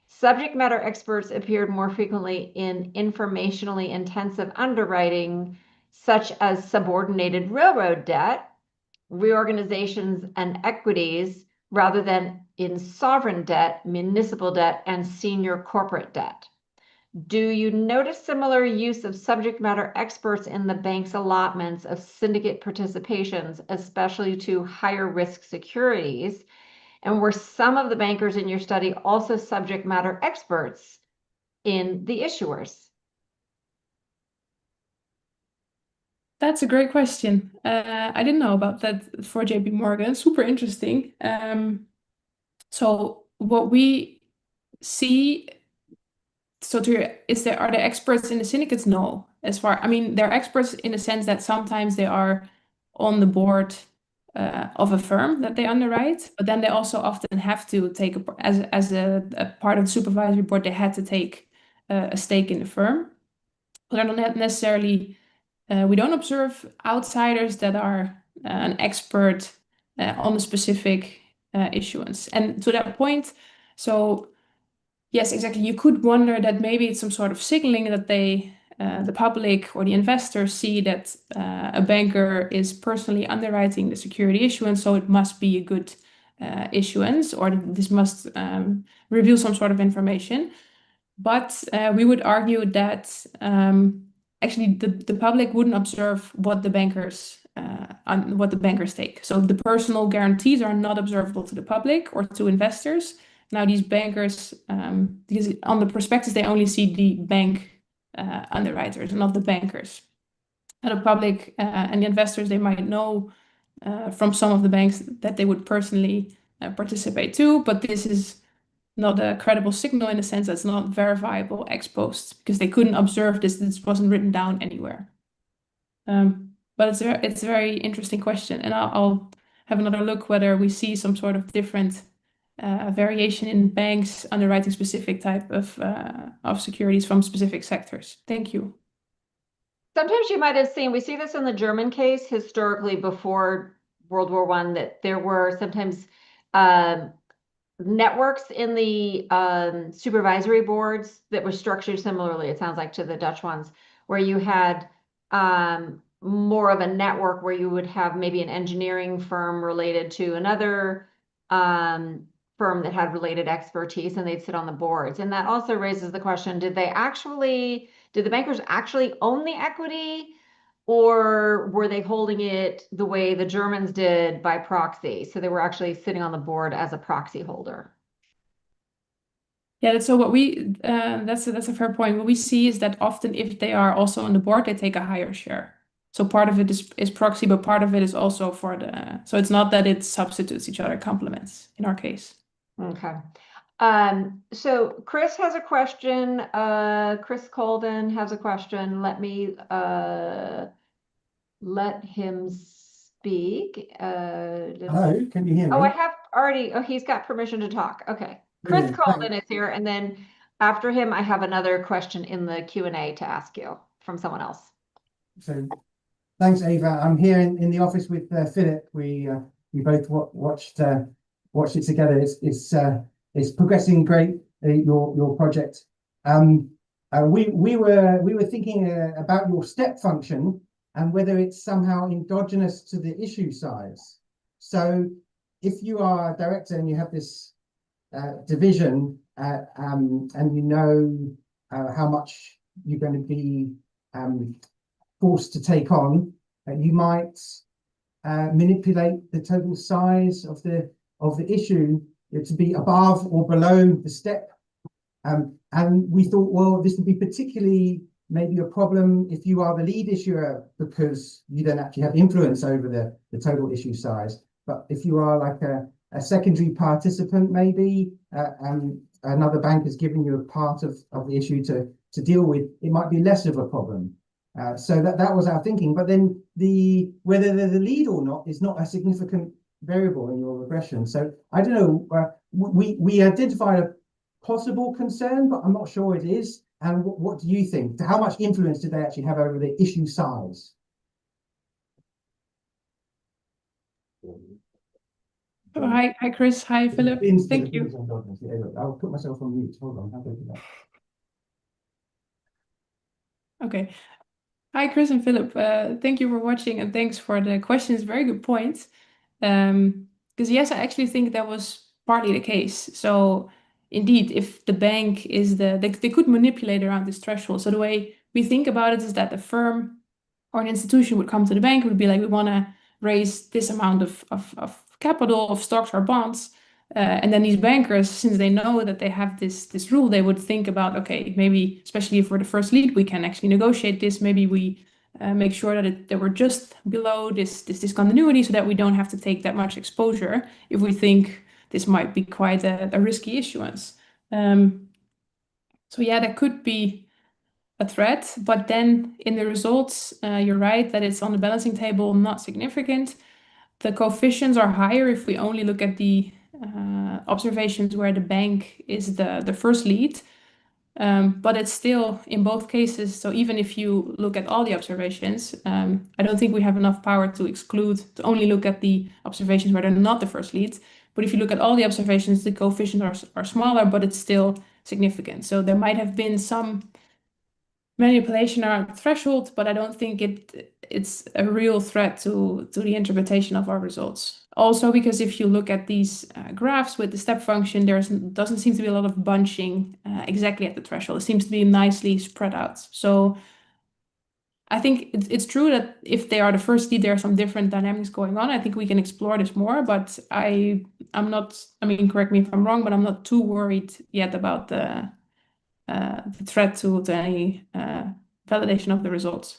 Subject matter experts appeared more frequently in informationally intensive underwriting, such as subordinated railroad debt, reorganizations, and equities, rather than in sovereign debt, municipal debt, and senior corporate debt. Do you notice similar use of subject matter experts in the bank's allotments of syndicate participations, especially to higher risk securities? And were some of the bankers in your study also subject matter experts in the issuers? that's a great question. I didn't know about that for JP Morgan. Super interesting. So what we see, are there experts in the syndicates? No. I mean, they're experts in the sense that sometimes they are on the board of a firm that they underwrite, but then they also often have to take as a part of the supervisory board, they had to take a stake in the firm. But they're not necessarily, we don't observe outsiders that are an expert on a specific issuance. And to that point, so yes, exactly. You could wonder that maybe it's some sort of signaling that the public or the investors see that a banker is personally underwriting the security issuance, so it must be a good issuance, or this must reveal some sort of information. But we would argue that actually the public wouldn't observe what the bankers take. So the personal guarantees are not observable to the public or to investors. Now these bankers, because on the prospectus they only see the bank underwriters, not the bankers. And the public and the investors, they might know from some of the banks that they would personally participate too, but this is not a credible signal in the sense that it's not verifiable ex post because they couldn't observe this. This wasn't written down anywhere. But it's a very interesting question, and I'll have another look whether we see some sort of different variation in banks underwriting specific type of securities from specific sectors. Thank you. Sometimes you might have seen, we see this in the German case historically before World War I, that there were sometimes networks in the supervisory boards that were structured similarly, it sounds like, to the Dutch ones, where you had more of a network where you would have maybe an engineering firm related to another firm that had related expertise, and they'd sit on the boards. And that also raises the question, did the bankers actually own the equity? Or were they holding it the way the Germans did by proxy? So they were actually sitting on the board as a proxy holder. Yeah, so that's a fair point. What we see is that often if they are also on the board, they take a higher share. So part of it is proxy, but part of it is also so it's not that it substitutes each other, complements in our case. Okay. So Chris has a question. Chris Colden has a question. Let me let him speak. Hello, can you hear me? Oh, I have already, oh, he's got permission to talk. Okay. Chris Brilliant. Colvin is here, and then after him, I have another question in the Q&A to ask you from someone else. So thanks, Ava. I'm here in the office with Philip. We both watched it together. It's progressing great. Your project. We were thinking about your step function and whether it's somehow endogenous to the issue size. So if you are a director and you have this division and you know how much you're going to be forced to take on, you might manipulate the total size of the issue to be above or below the step. And we thought, well, this would be particularly maybe a problem if you are the lead issuer, because you don't actually have influence over the total issue size. But if you are like a secondary participant, maybe another bank is giving you a part of the issue to deal with, it might be less of a problem. So that was our thinking. But then whether they're the lead or not is not a significant variable in your regression. So I don't know. We identified a possible concern, but I'm not sure it is. And what do you think? How much influence did they actually have over the issue size? Hi, Chris. Hi, Philip. Thank you. I'll put myself on mute. Hold on. How do I do that? Okay. Hi, Chris and Philip. Thank you for watching and thanks for the questions. Very good points. Because yes, I actually think that was partly the case. So indeed, if the bank is they could manipulate around this threshold. So the way we think about it is that the firm or an institution would come to the bank, would be like, we want to raise this amount of capital, of stocks or bonds. And then these bankers, since they know that they have this rule, they would think about, okay, maybe especially for the first lead, we can actually negotiate this. Maybe we make sure that we're just below this discontinuity, so that we don't have to take that much exposure if we think this might be quite a risky issuance. So yeah, that could be a threat, but then in the results, you're right that it's on the balancing table, not significant. The coefficients are higher if we only look at the observations where the bank is the first lead. But it's still in both cases. So even if you look at all the observations, I don't think we have enough power to only look at the observations where they're not the first lead. But if you look at all the observations, the coefficients are smaller, but it's still significant. So there might have been some manipulation around the threshold, but I don't think it's a real threat to the interpretation of our results. Also, because if you look at these graphs with the step function, doesn't seem to be a lot of bunching exactly at the threshold. It seems to be nicely spread out. So I think it's true that if they are the first lead, there are some different dynamics going on. I think we can explore this more, but I'm not, I mean, correct me if I'm wrong, but I'm not too worried yet about the threat to any validation of the results.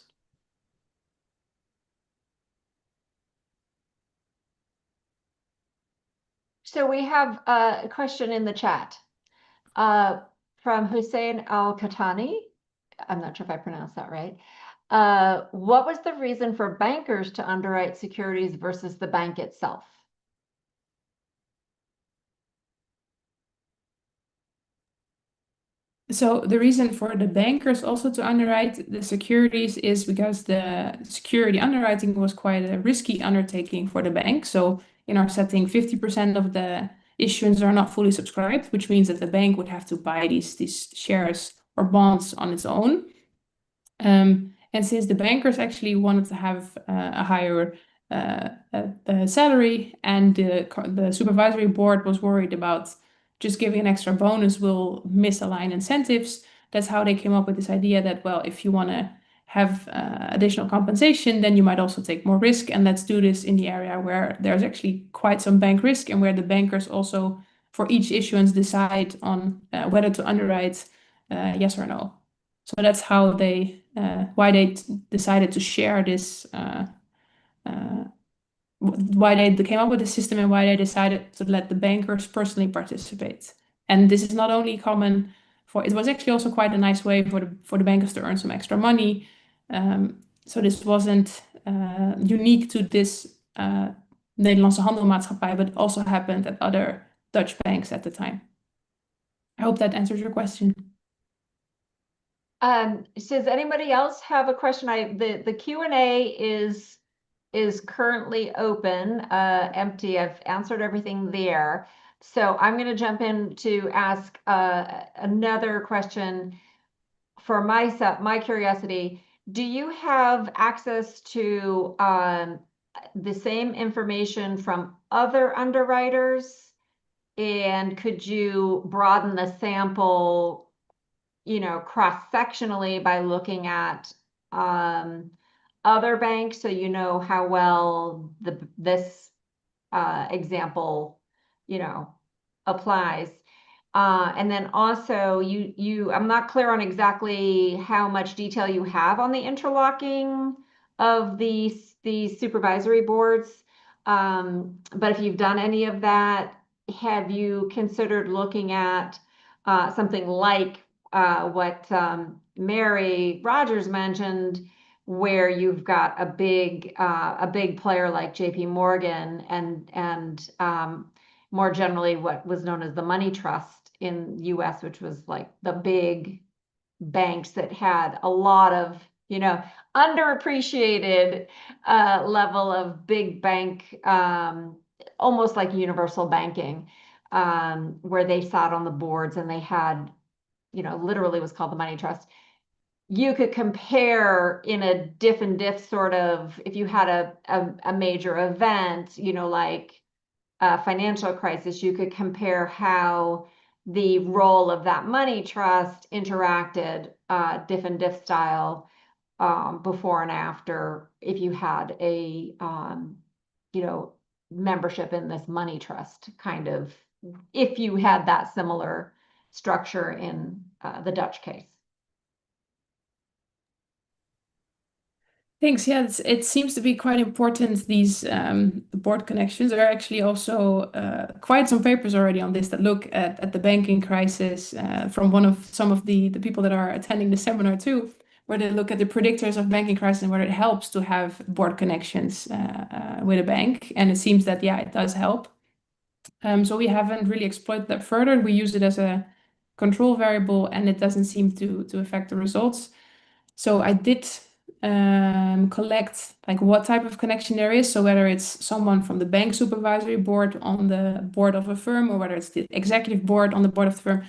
So we have a question in the chat from Hussein Al-Khatani. I'm not sure if I pronounced that right. What was the reason for bankers to underwrite securities versus the bank itself? So the reason for the bankers also to underwrite the securities is because the security underwriting was quite a risky undertaking for the bank. So in our setting, 50% of the issuance are not fully subscribed, which means that the bank would have to buy these shares or bonds on its own. And since the bankers actually wanted to have a higher salary, and the supervisory board was worried about just giving an extra bonus will misalign incentives, that's how they came up with this idea that, well, if you want to have additional compensation, then you might also take more risk. And let's do this in the area where there's actually quite some bank risk, and where the bankers also, for each issuance, decide on whether to underwrite yes or no. So that's how why they decided to share this, why they came up with the system, and why they decided to let the bankers personally participate. And this is not only common it was actually also quite a nice way for the bankers to earn some extra money. So this wasn't unique to this Nederlandse Handelmaatschappij, but also happened at other Dutch banks at the time. I hope that answers your question. Does anybody else have a question? The Q&A is currently open, empty. I've answered everything there. So I'm going to jump in to ask another question for my curiosity. Do you have access to the same information from other underwriters? And could you broaden the sample, cross-sectionally by looking at other banks, so you know how well this example, applies. And then also I'm not clear on exactly how much detail you have on the interlocking of these supervisory boards. But if you've done any of that, have you considered looking at something like what Mary Rogers mentioned, where you've got a big player like JP Morgan and more generally what was known as the money trust in US, which was like the big banks that had a lot of, underappreciated level of big bank, almost like universal banking, where they sat on the boards and they had, literally was called the money trust. You could compare in a diff and diff sort of, if you had a major event, like a financial crisis, you could compare how the role of that money trust interacted diff and diff style before and after, if you had a membership in this money trust, kind of, if you had that similar structure in the Dutch case. Thanks. Yeah, it seems to be quite important, these board connections. There are actually also quite some papers already on this that look at the banking crisis from some of the people that are attending the seminar too, where they look at the predictors of banking crisis and where it helps to have board connections with a bank. And it seems that, yeah, it does help. So we haven't really exploited that further. We use it as a control variable and it doesn't seem to affect the results. So I did collect like what type of connection there is. So whether it's someone from the bank supervisory board on the board of a firm, or whether it's the executive board on the board of the firm.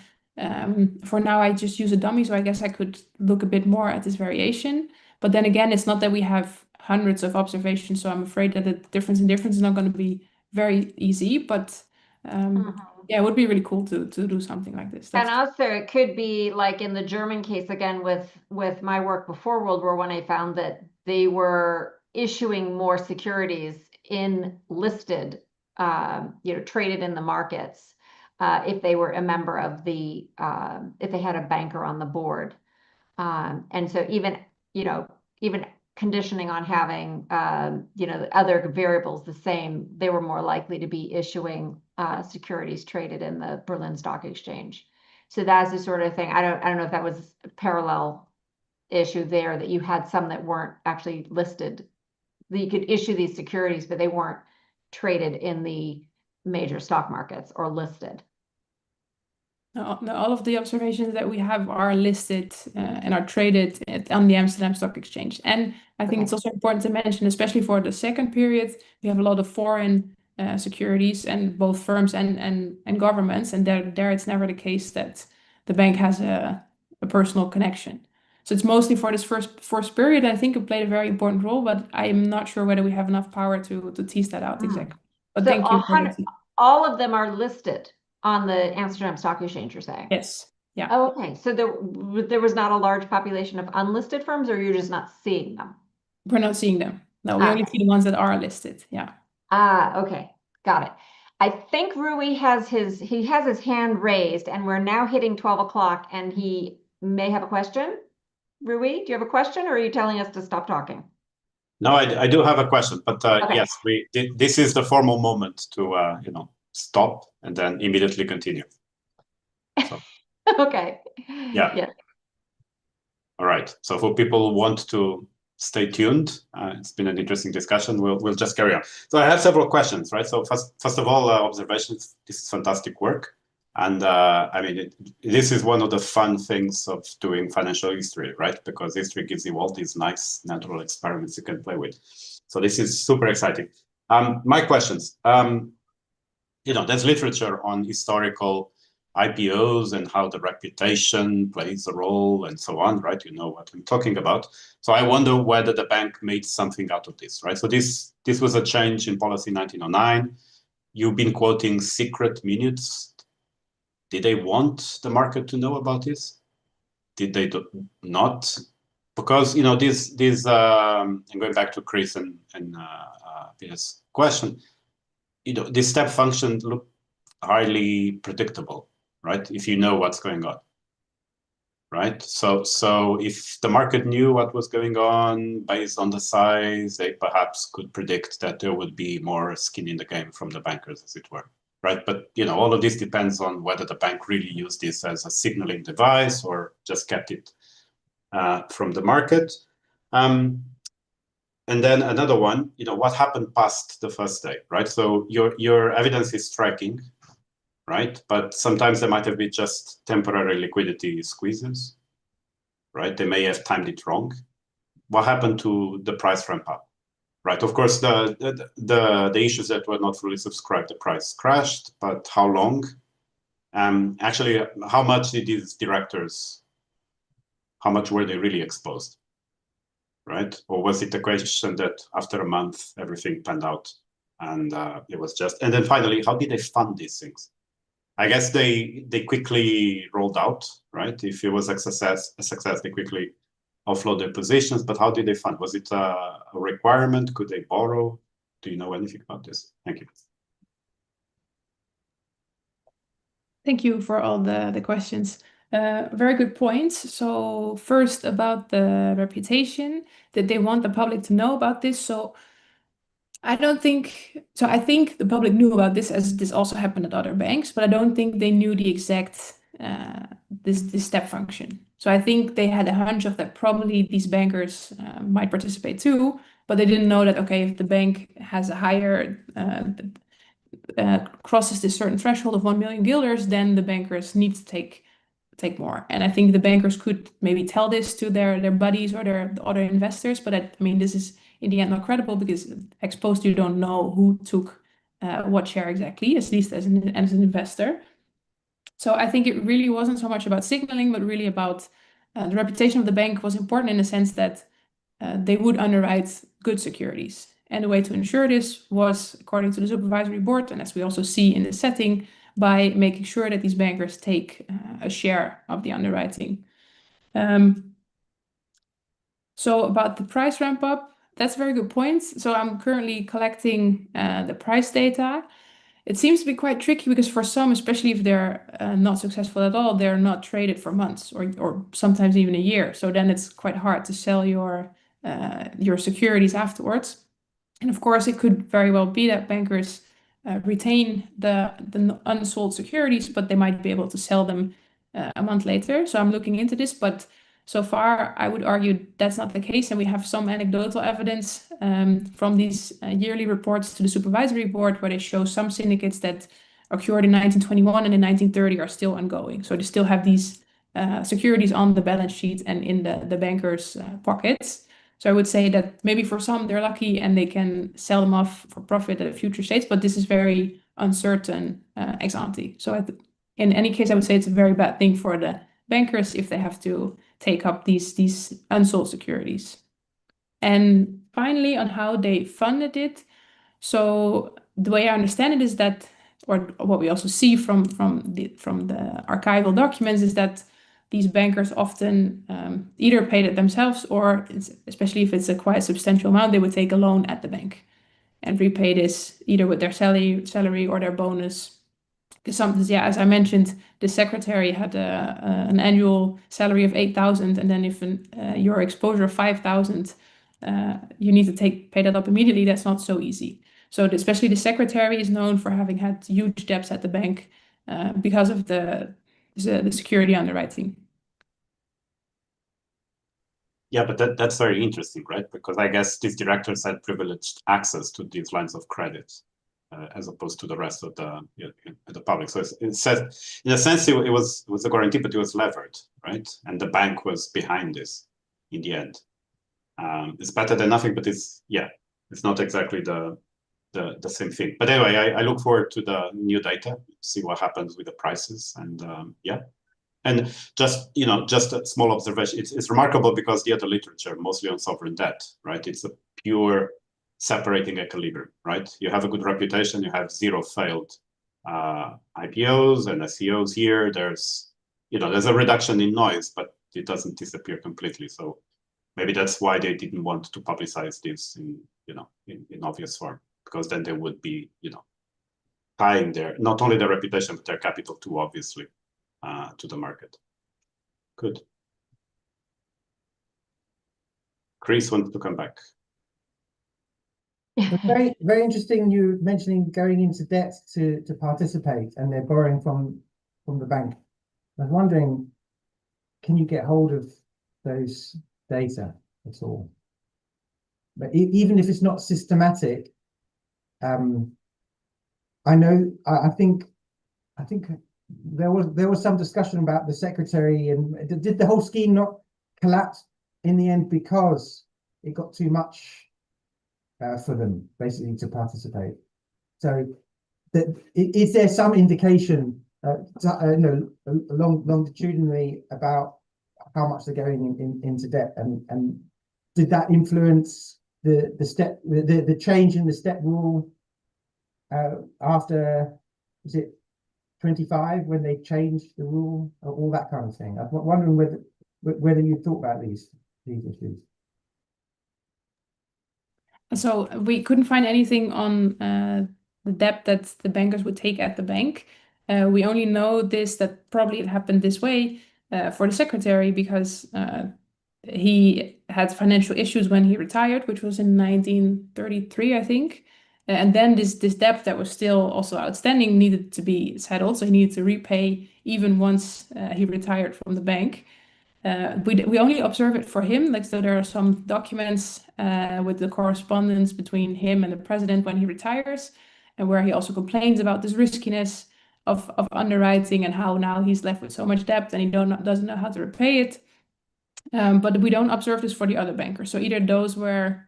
For now, I just use a dummy, so I guess I could look a bit more at this variation. But then again, it's not that we have hundreds of observations, so I'm afraid that the difference in difference is not going to be very easy. But yeah, it would be really cool to do something like this. And also it could be like in the German case, again, with my work before World War I found that they were issuing more securities in listed, traded in the markets, if they were a member of the, if they had a banker on the board. And so even conditioning on having, the other variables the same, they were more likely to be issuing securities traded in the Berlin Stock Exchange. So that's the sort of thing. I don't know if that was a parallel issue there, that you had some that weren't actually listed, that you could issue these securities, but they weren't traded in the major stock markets or listed. All of the observations that we have are listed and are traded on the Amsterdam Stock Exchange. And I think it's also important to mention, especially for the second period, we have a lot of foreign securities, and both firms and governments. And there it's never the case that the bank has a personal connection. So it's mostly for this first period. I think it played a very important role, but I'm not sure whether we have enough power to tease that out exactly. But so thank you. All of them are listed on the Amsterdam Stock Exchange, you're saying? Yes. Yeah. Oh, okay. So there was not a large population of unlisted firms, or you're just not seeing them? We're not seeing them. No, we only see the ones that are listed. Yeah. Okay. Got it. I think Rui has his hand raised, and we're now hitting 12 o'clock, and he may have a question. Rui, do you have a question, or are you telling us to stop talking? No, I do have a question, but Okay. yes, this is the formal moment to stop and then immediately continue. So, Okay. yeah. Yes. All right. So for people who want to stay tuned. It's been an interesting discussion. We'll just carry on. So I have several questions, right? So first of all, observations. This is fantastic work, and I mean, this is one of the fun things of doing financial history, right? Because history gives you all these nice natural experiments you can play with. So this is super exciting. My questions. There's literature on historical IPOs and how the reputation plays a role and so on, right? You know what I'm talking about. So I wonder whether the bank made something out of this, right? So this was a change in policy 1909. You've been quoting secret minutes. Did they want the market to know about this? Did they not? Because, and going back to Chris and Peter's question, this step function look highly predictable, right? If you know what's going on, right? So if the market knew what was going on based on the size, they perhaps could predict that there would be more skin in the game from the bankers, as it were, right? But all of this depends on whether the bank really used this as a signaling device or just kept it from the market. And then another one, what happened past the first day, right? So your evidence is striking, right? But sometimes there might have been just temporary liquidity squeezes, right? They may have timed it wrong. What happened to the price ramp up, right? Of course, the issues that were not fully subscribed, the price crashed, but how long? Actually, how much did these directors, how much were they really exposed? Right? Or was it a question that after a month, everything panned out and it was just, and then finally, how did they fund these things? I guess they quickly rolled out, right? If it was a success, they quickly offload their positions, but how did they fund? Was it a requirement? Could they borrow? Do you know anything about this? Thank you. Thank you for all the questions. Very good points. So first about the reputation, that they want the public to know about this. So I think the public knew about this, as this also happened at other banks, but I don't think they knew the exact this step function. So I think they had a hunch of that probably these bankers might participate too, but they didn't know that, okay, if the bank has a higher crosses this certain threshold of 1 million guilders, then the bankers need to take more. And I think the bankers could maybe tell this to their buddies or their other investors, but I mean, this is in the end not credible because ex post you don't know who took what share exactly, at least as an investor. So I think it really wasn't so much about signaling, but really about the reputation of the bank was important in the sense that they would underwrite good securities. And the way to ensure this was, according to the supervisory board, and as we also see in the setting, by making sure that these bankers take a share of the underwriting. So about the price ramp up, that's a very good point. So I'm currently collecting the price data. It seems to be quite tricky because for some, especially if they're not successful at all, they're not traded for months or sometimes even a year. So then it's quite hard to sell your securities afterwards. And of course, it could very well be that bankers retain the unsold securities, but they might be able to sell them a month later. So I'm looking into this, but so far I would argue that's not the case. And we have some anecdotal evidence from these yearly reports to the supervisory board where they show some syndicates that occurred in 1921 and in 1930 are still ongoing. So they still have these securities on the balance sheet and in the bankers' pockets. So I would say that maybe for some they're lucky and they can sell them off for profit at a future stage, but this is very uncertain ex ante. So in any case, I would say it's a very bad thing for the bankers if they have to take up these unsold securities. And finally, on how they funded it. So the way I understand it is that, or what we also see from the archival documents, is that these bankers often either paid it themselves or, especially if it's a quite substantial amount, they would take a loan at the bank and repay this either with their salary or their bonus. Because sometimes, yeah, as I mentioned, the secretary had an annual salary of 8,000, and then if your exposure of 5,000, you need to pay that up immediately. That's not so easy. So especially the secretary is known for having had huge debts at the bank because of the security underwriting. Yeah, but that's very interesting, right? Because I guess these directors had privileged access to these lines of credit, as opposed to the rest of the public. So it says, in a sense, it was a guarantee, but it was levered, right? And the bank was behind this in the end. It's better than nothing, but it's not exactly the same thing. But anyway, I look forward to the new data, see what happens with the prices, and And just a small observation. It's remarkable because the other literature, mostly on sovereign debt, right? It's a pure separating equilibrium, right? You have a good reputation, you have zero failed IPOs and SEOs here. There's a reduction in noise, but it doesn't disappear completely. So maybe that's why they didn't want to publicize this in obvious form, because then they would be, tying not only their reputation, but their capital too obviously to the market. Good. Chris wants to come back. Very, very interesting. You mentioning going into debt to participate, and they're borrowing from the bank. I was wondering, can you get hold of those data at all? But even if it's not systematic, I know. I think there was some discussion about the secretary, and did the whole scheme not collapse in the end because it got too much for them basically to participate? So is there some indication longitudinally about how much they're going into debt, and did that influence the change in the step rule after, was it 25 when they changed the rule, all that kind of thing? I'm wondering whether you thought about these issues. So we couldn't find anything on the debt that the bankers would take at the bank. We only know that probably it happened this way for the secretary because he had financial issues when he retired, which was in 1933, I think. And then this debt that was still also outstanding needed to be settled. So he needed to repay even once he retired from the bank. We only observe it for him. So there are some documents with the correspondence between him and the president when he retires, and where he also complains about this riskiness of underwriting and how now he's left with so much debt and he doesn't know how to repay it. But we don't observe this for the other bankers. So either those were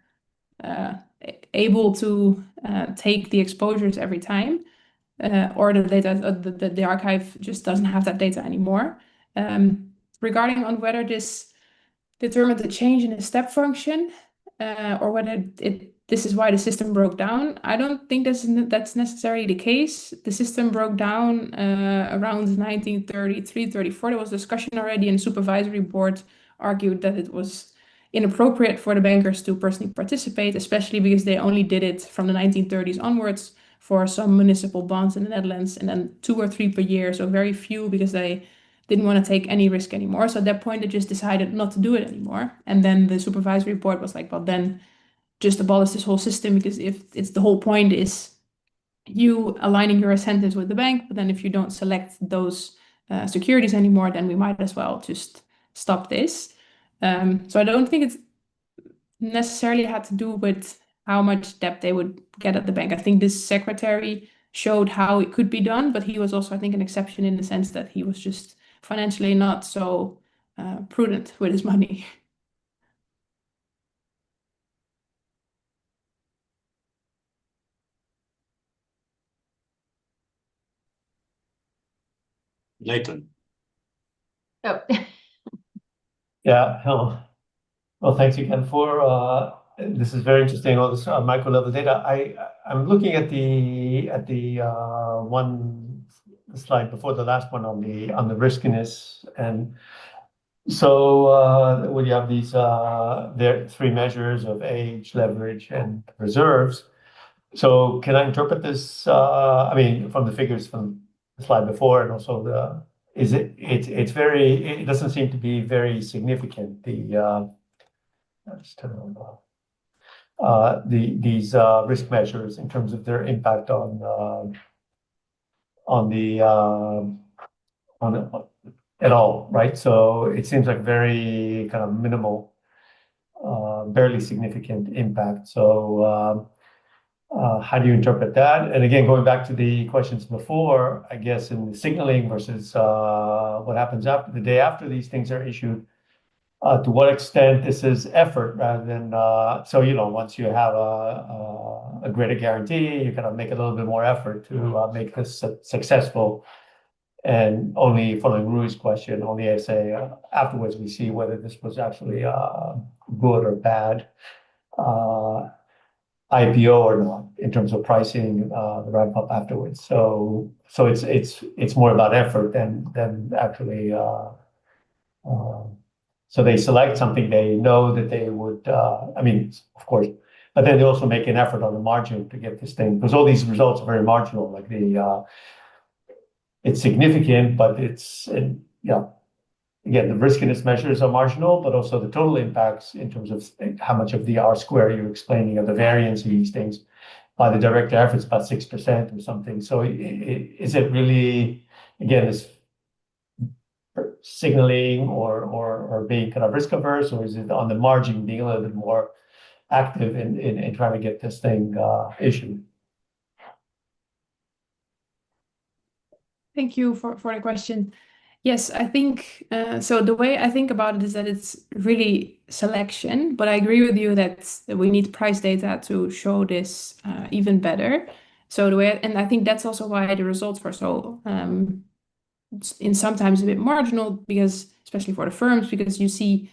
able to take the exposures every time, or the data, the archive just doesn't have that data anymore. Regarding on whether this determined the change in the step function, or whether this is why the system broke down, I don't think that's necessarily the case. The system broke down around 1933, 34. There was discussion already, and the supervisory board argued that it was inappropriate for the bankers to personally participate, especially because they only did it from the 1930s onwards for some municipal bonds in the Netherlands, and then 2 or 3 per year, so very few because they didn't want to take any risk anymore. So at that point, they just decided not to do it anymore. And then the supervisory board was like, well, then just abolish this whole system, because if it's the whole point is you aligning your incentives with the bank, but then if you don't select those securities anymore, then we might as well just stop this. So I don't think it's necessarily had to do with how much debt they would get at the bank. I think this secretary showed how it could be done, but he was also, I think, an exception in the sense that he was just financially not so prudent with his money. Leighton. Oh, Yeah, hello. Well, thanks again for this is very interesting. All this micro level data. I'm looking at the one slide before the last one on the riskiness, and so when you have these there 3 measures of age, leverage, and reserves. So can I interpret this? I mean, from the figures from the slide before, and also it doesn't seem to be very significant. These risk measures in terms of their impact on at all, right? So it seems like very kind of minimal. barely significant impact. So how do you interpret that? And again, going back to the questions before, I guess in the signaling versus what happens after the day after these things are issued, to what extent this is effort rather than so once you have a greater guarantee, you kind of make a little bit more effort to make this successful. And only following Rui's question, only I say afterwards we see whether this was actually good or bad IPO or not in terms of pricing the ramp up afterwards. So it's more about effort than actually. So they select something they know that they would. I mean, of course, but then they also make an effort on the margin to get this thing, because all these results are very marginal. Like it's significant, but again, the riskiness measures are marginal, but also the total impacts in terms of how much of the R square you're explaining of the variance in these things by the direct effort is about 6% or something. So is it really, again, this signaling or being kind of risk averse, or is it on the margin being a little bit more active in trying to get this thing issued? Thank you for the question. Yes, I think so. The way I think about it is that it's really selection, but I agree with you that we need price data to show this even better. So and I think that's also why the results were so in sometimes a bit marginal, because especially for the firms, because you see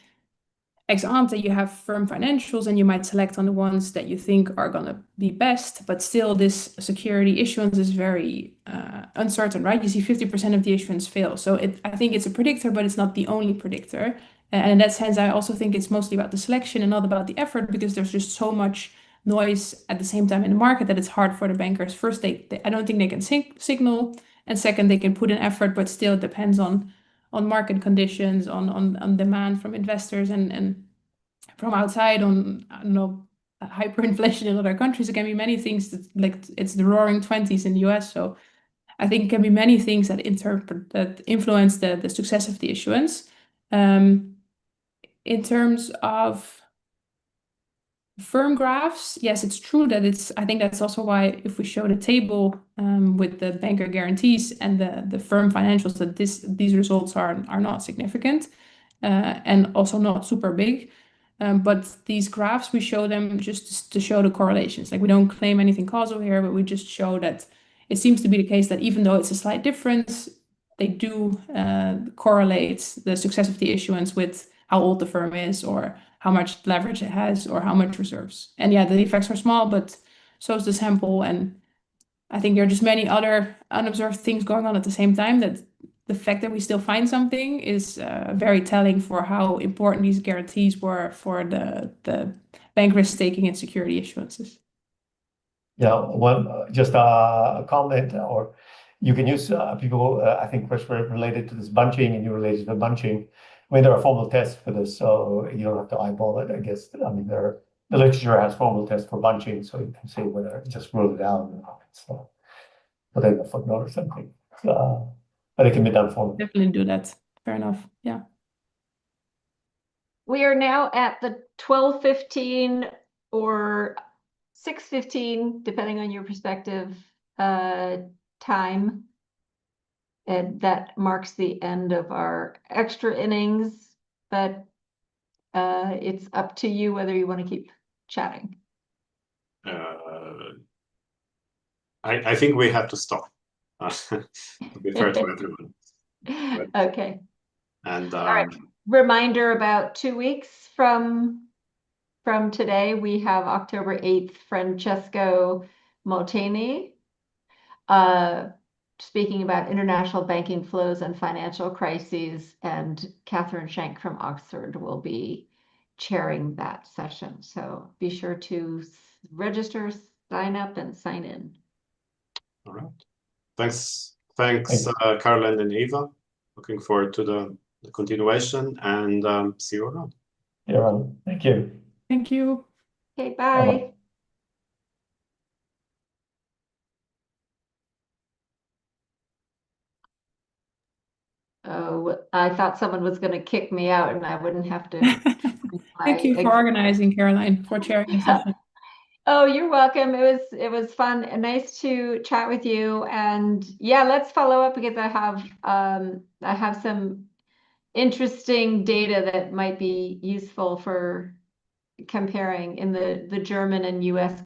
ex ante, you have firm financials and you might select on the ones that you think are going to be best, but still this security issuance is very uncertain, right? You see 50% of the issuance fail. So I think it's a predictor, but it's not the only predictor. And in that sense, I also think it's mostly about the selection and not about the effort, because there's just so much noise at the same time in the market that it's hard for the bankers. First, I don't think they can signal. And second, they can put in effort, but still it depends on market conditions, on demand from investors and from outside, on, I don't know, hyperinflation in other countries. It can be many things that, like, it's the roaring 20s in the US. So I think it can be many things that influence the success of the issuance. In terms of firm graphs, yes, it's true that I think that's also why if we show the table with the banker guarantees and the firm financials, that these results are not significant and also not super big. But these graphs, we show them just to show the correlations. Like, we don't claim anything causal here, but we just show that it seems to be the case that even though it's a slight difference, they do correlate the success of the issuance with how old the firm is, or how much leverage it has, or how much reserves. And yeah, the effects are small, but so is the sample. And I think there are just many other unobserved things going on at the same time, that the fact that we still find something is very telling for how important these guarantees were for the bank risk taking in security issuances. Yeah, just a comment, or you can use people. I think first related to this bunching, and you related to bunching. I mean, there are formal tests for this, so you don't have to eyeball it, I guess. I mean, the literature has formal tests for bunching, so you can see whether it just rule it out or not. So put in a footnote or something. But it can be done formally. Definitely do that. Fair enough. Yeah. We are now at the 12:15 or 6:15, depending on your perspective, time. And that marks the end of our extra innings, but it's up to you whether you want to keep chatting. I think we have to stop, to be fair to everyone. Okay. And all right. Reminder, about 2 weeks from today, we have October 8th, Francesco Molteni, speaking about international banking flows and financial crises, and Catherine Schenk from Oxford will be chairing that session. So be sure to register, sign up, and sign in. All right. Thanks, Caroline and Eva. Looking forward to the continuation, and see you around. Yeah, thank you. Thank you. Okay, bye. Bye-bye. Oh, I thought someone was going to kick me out and I wouldn't have to Thank you for organizing, Caroline, for chairing the session. Oh, you're welcome. It was fun and nice to chat with you. And yeah, let's follow up because I have some interesting data that might be useful for comparing in the German and US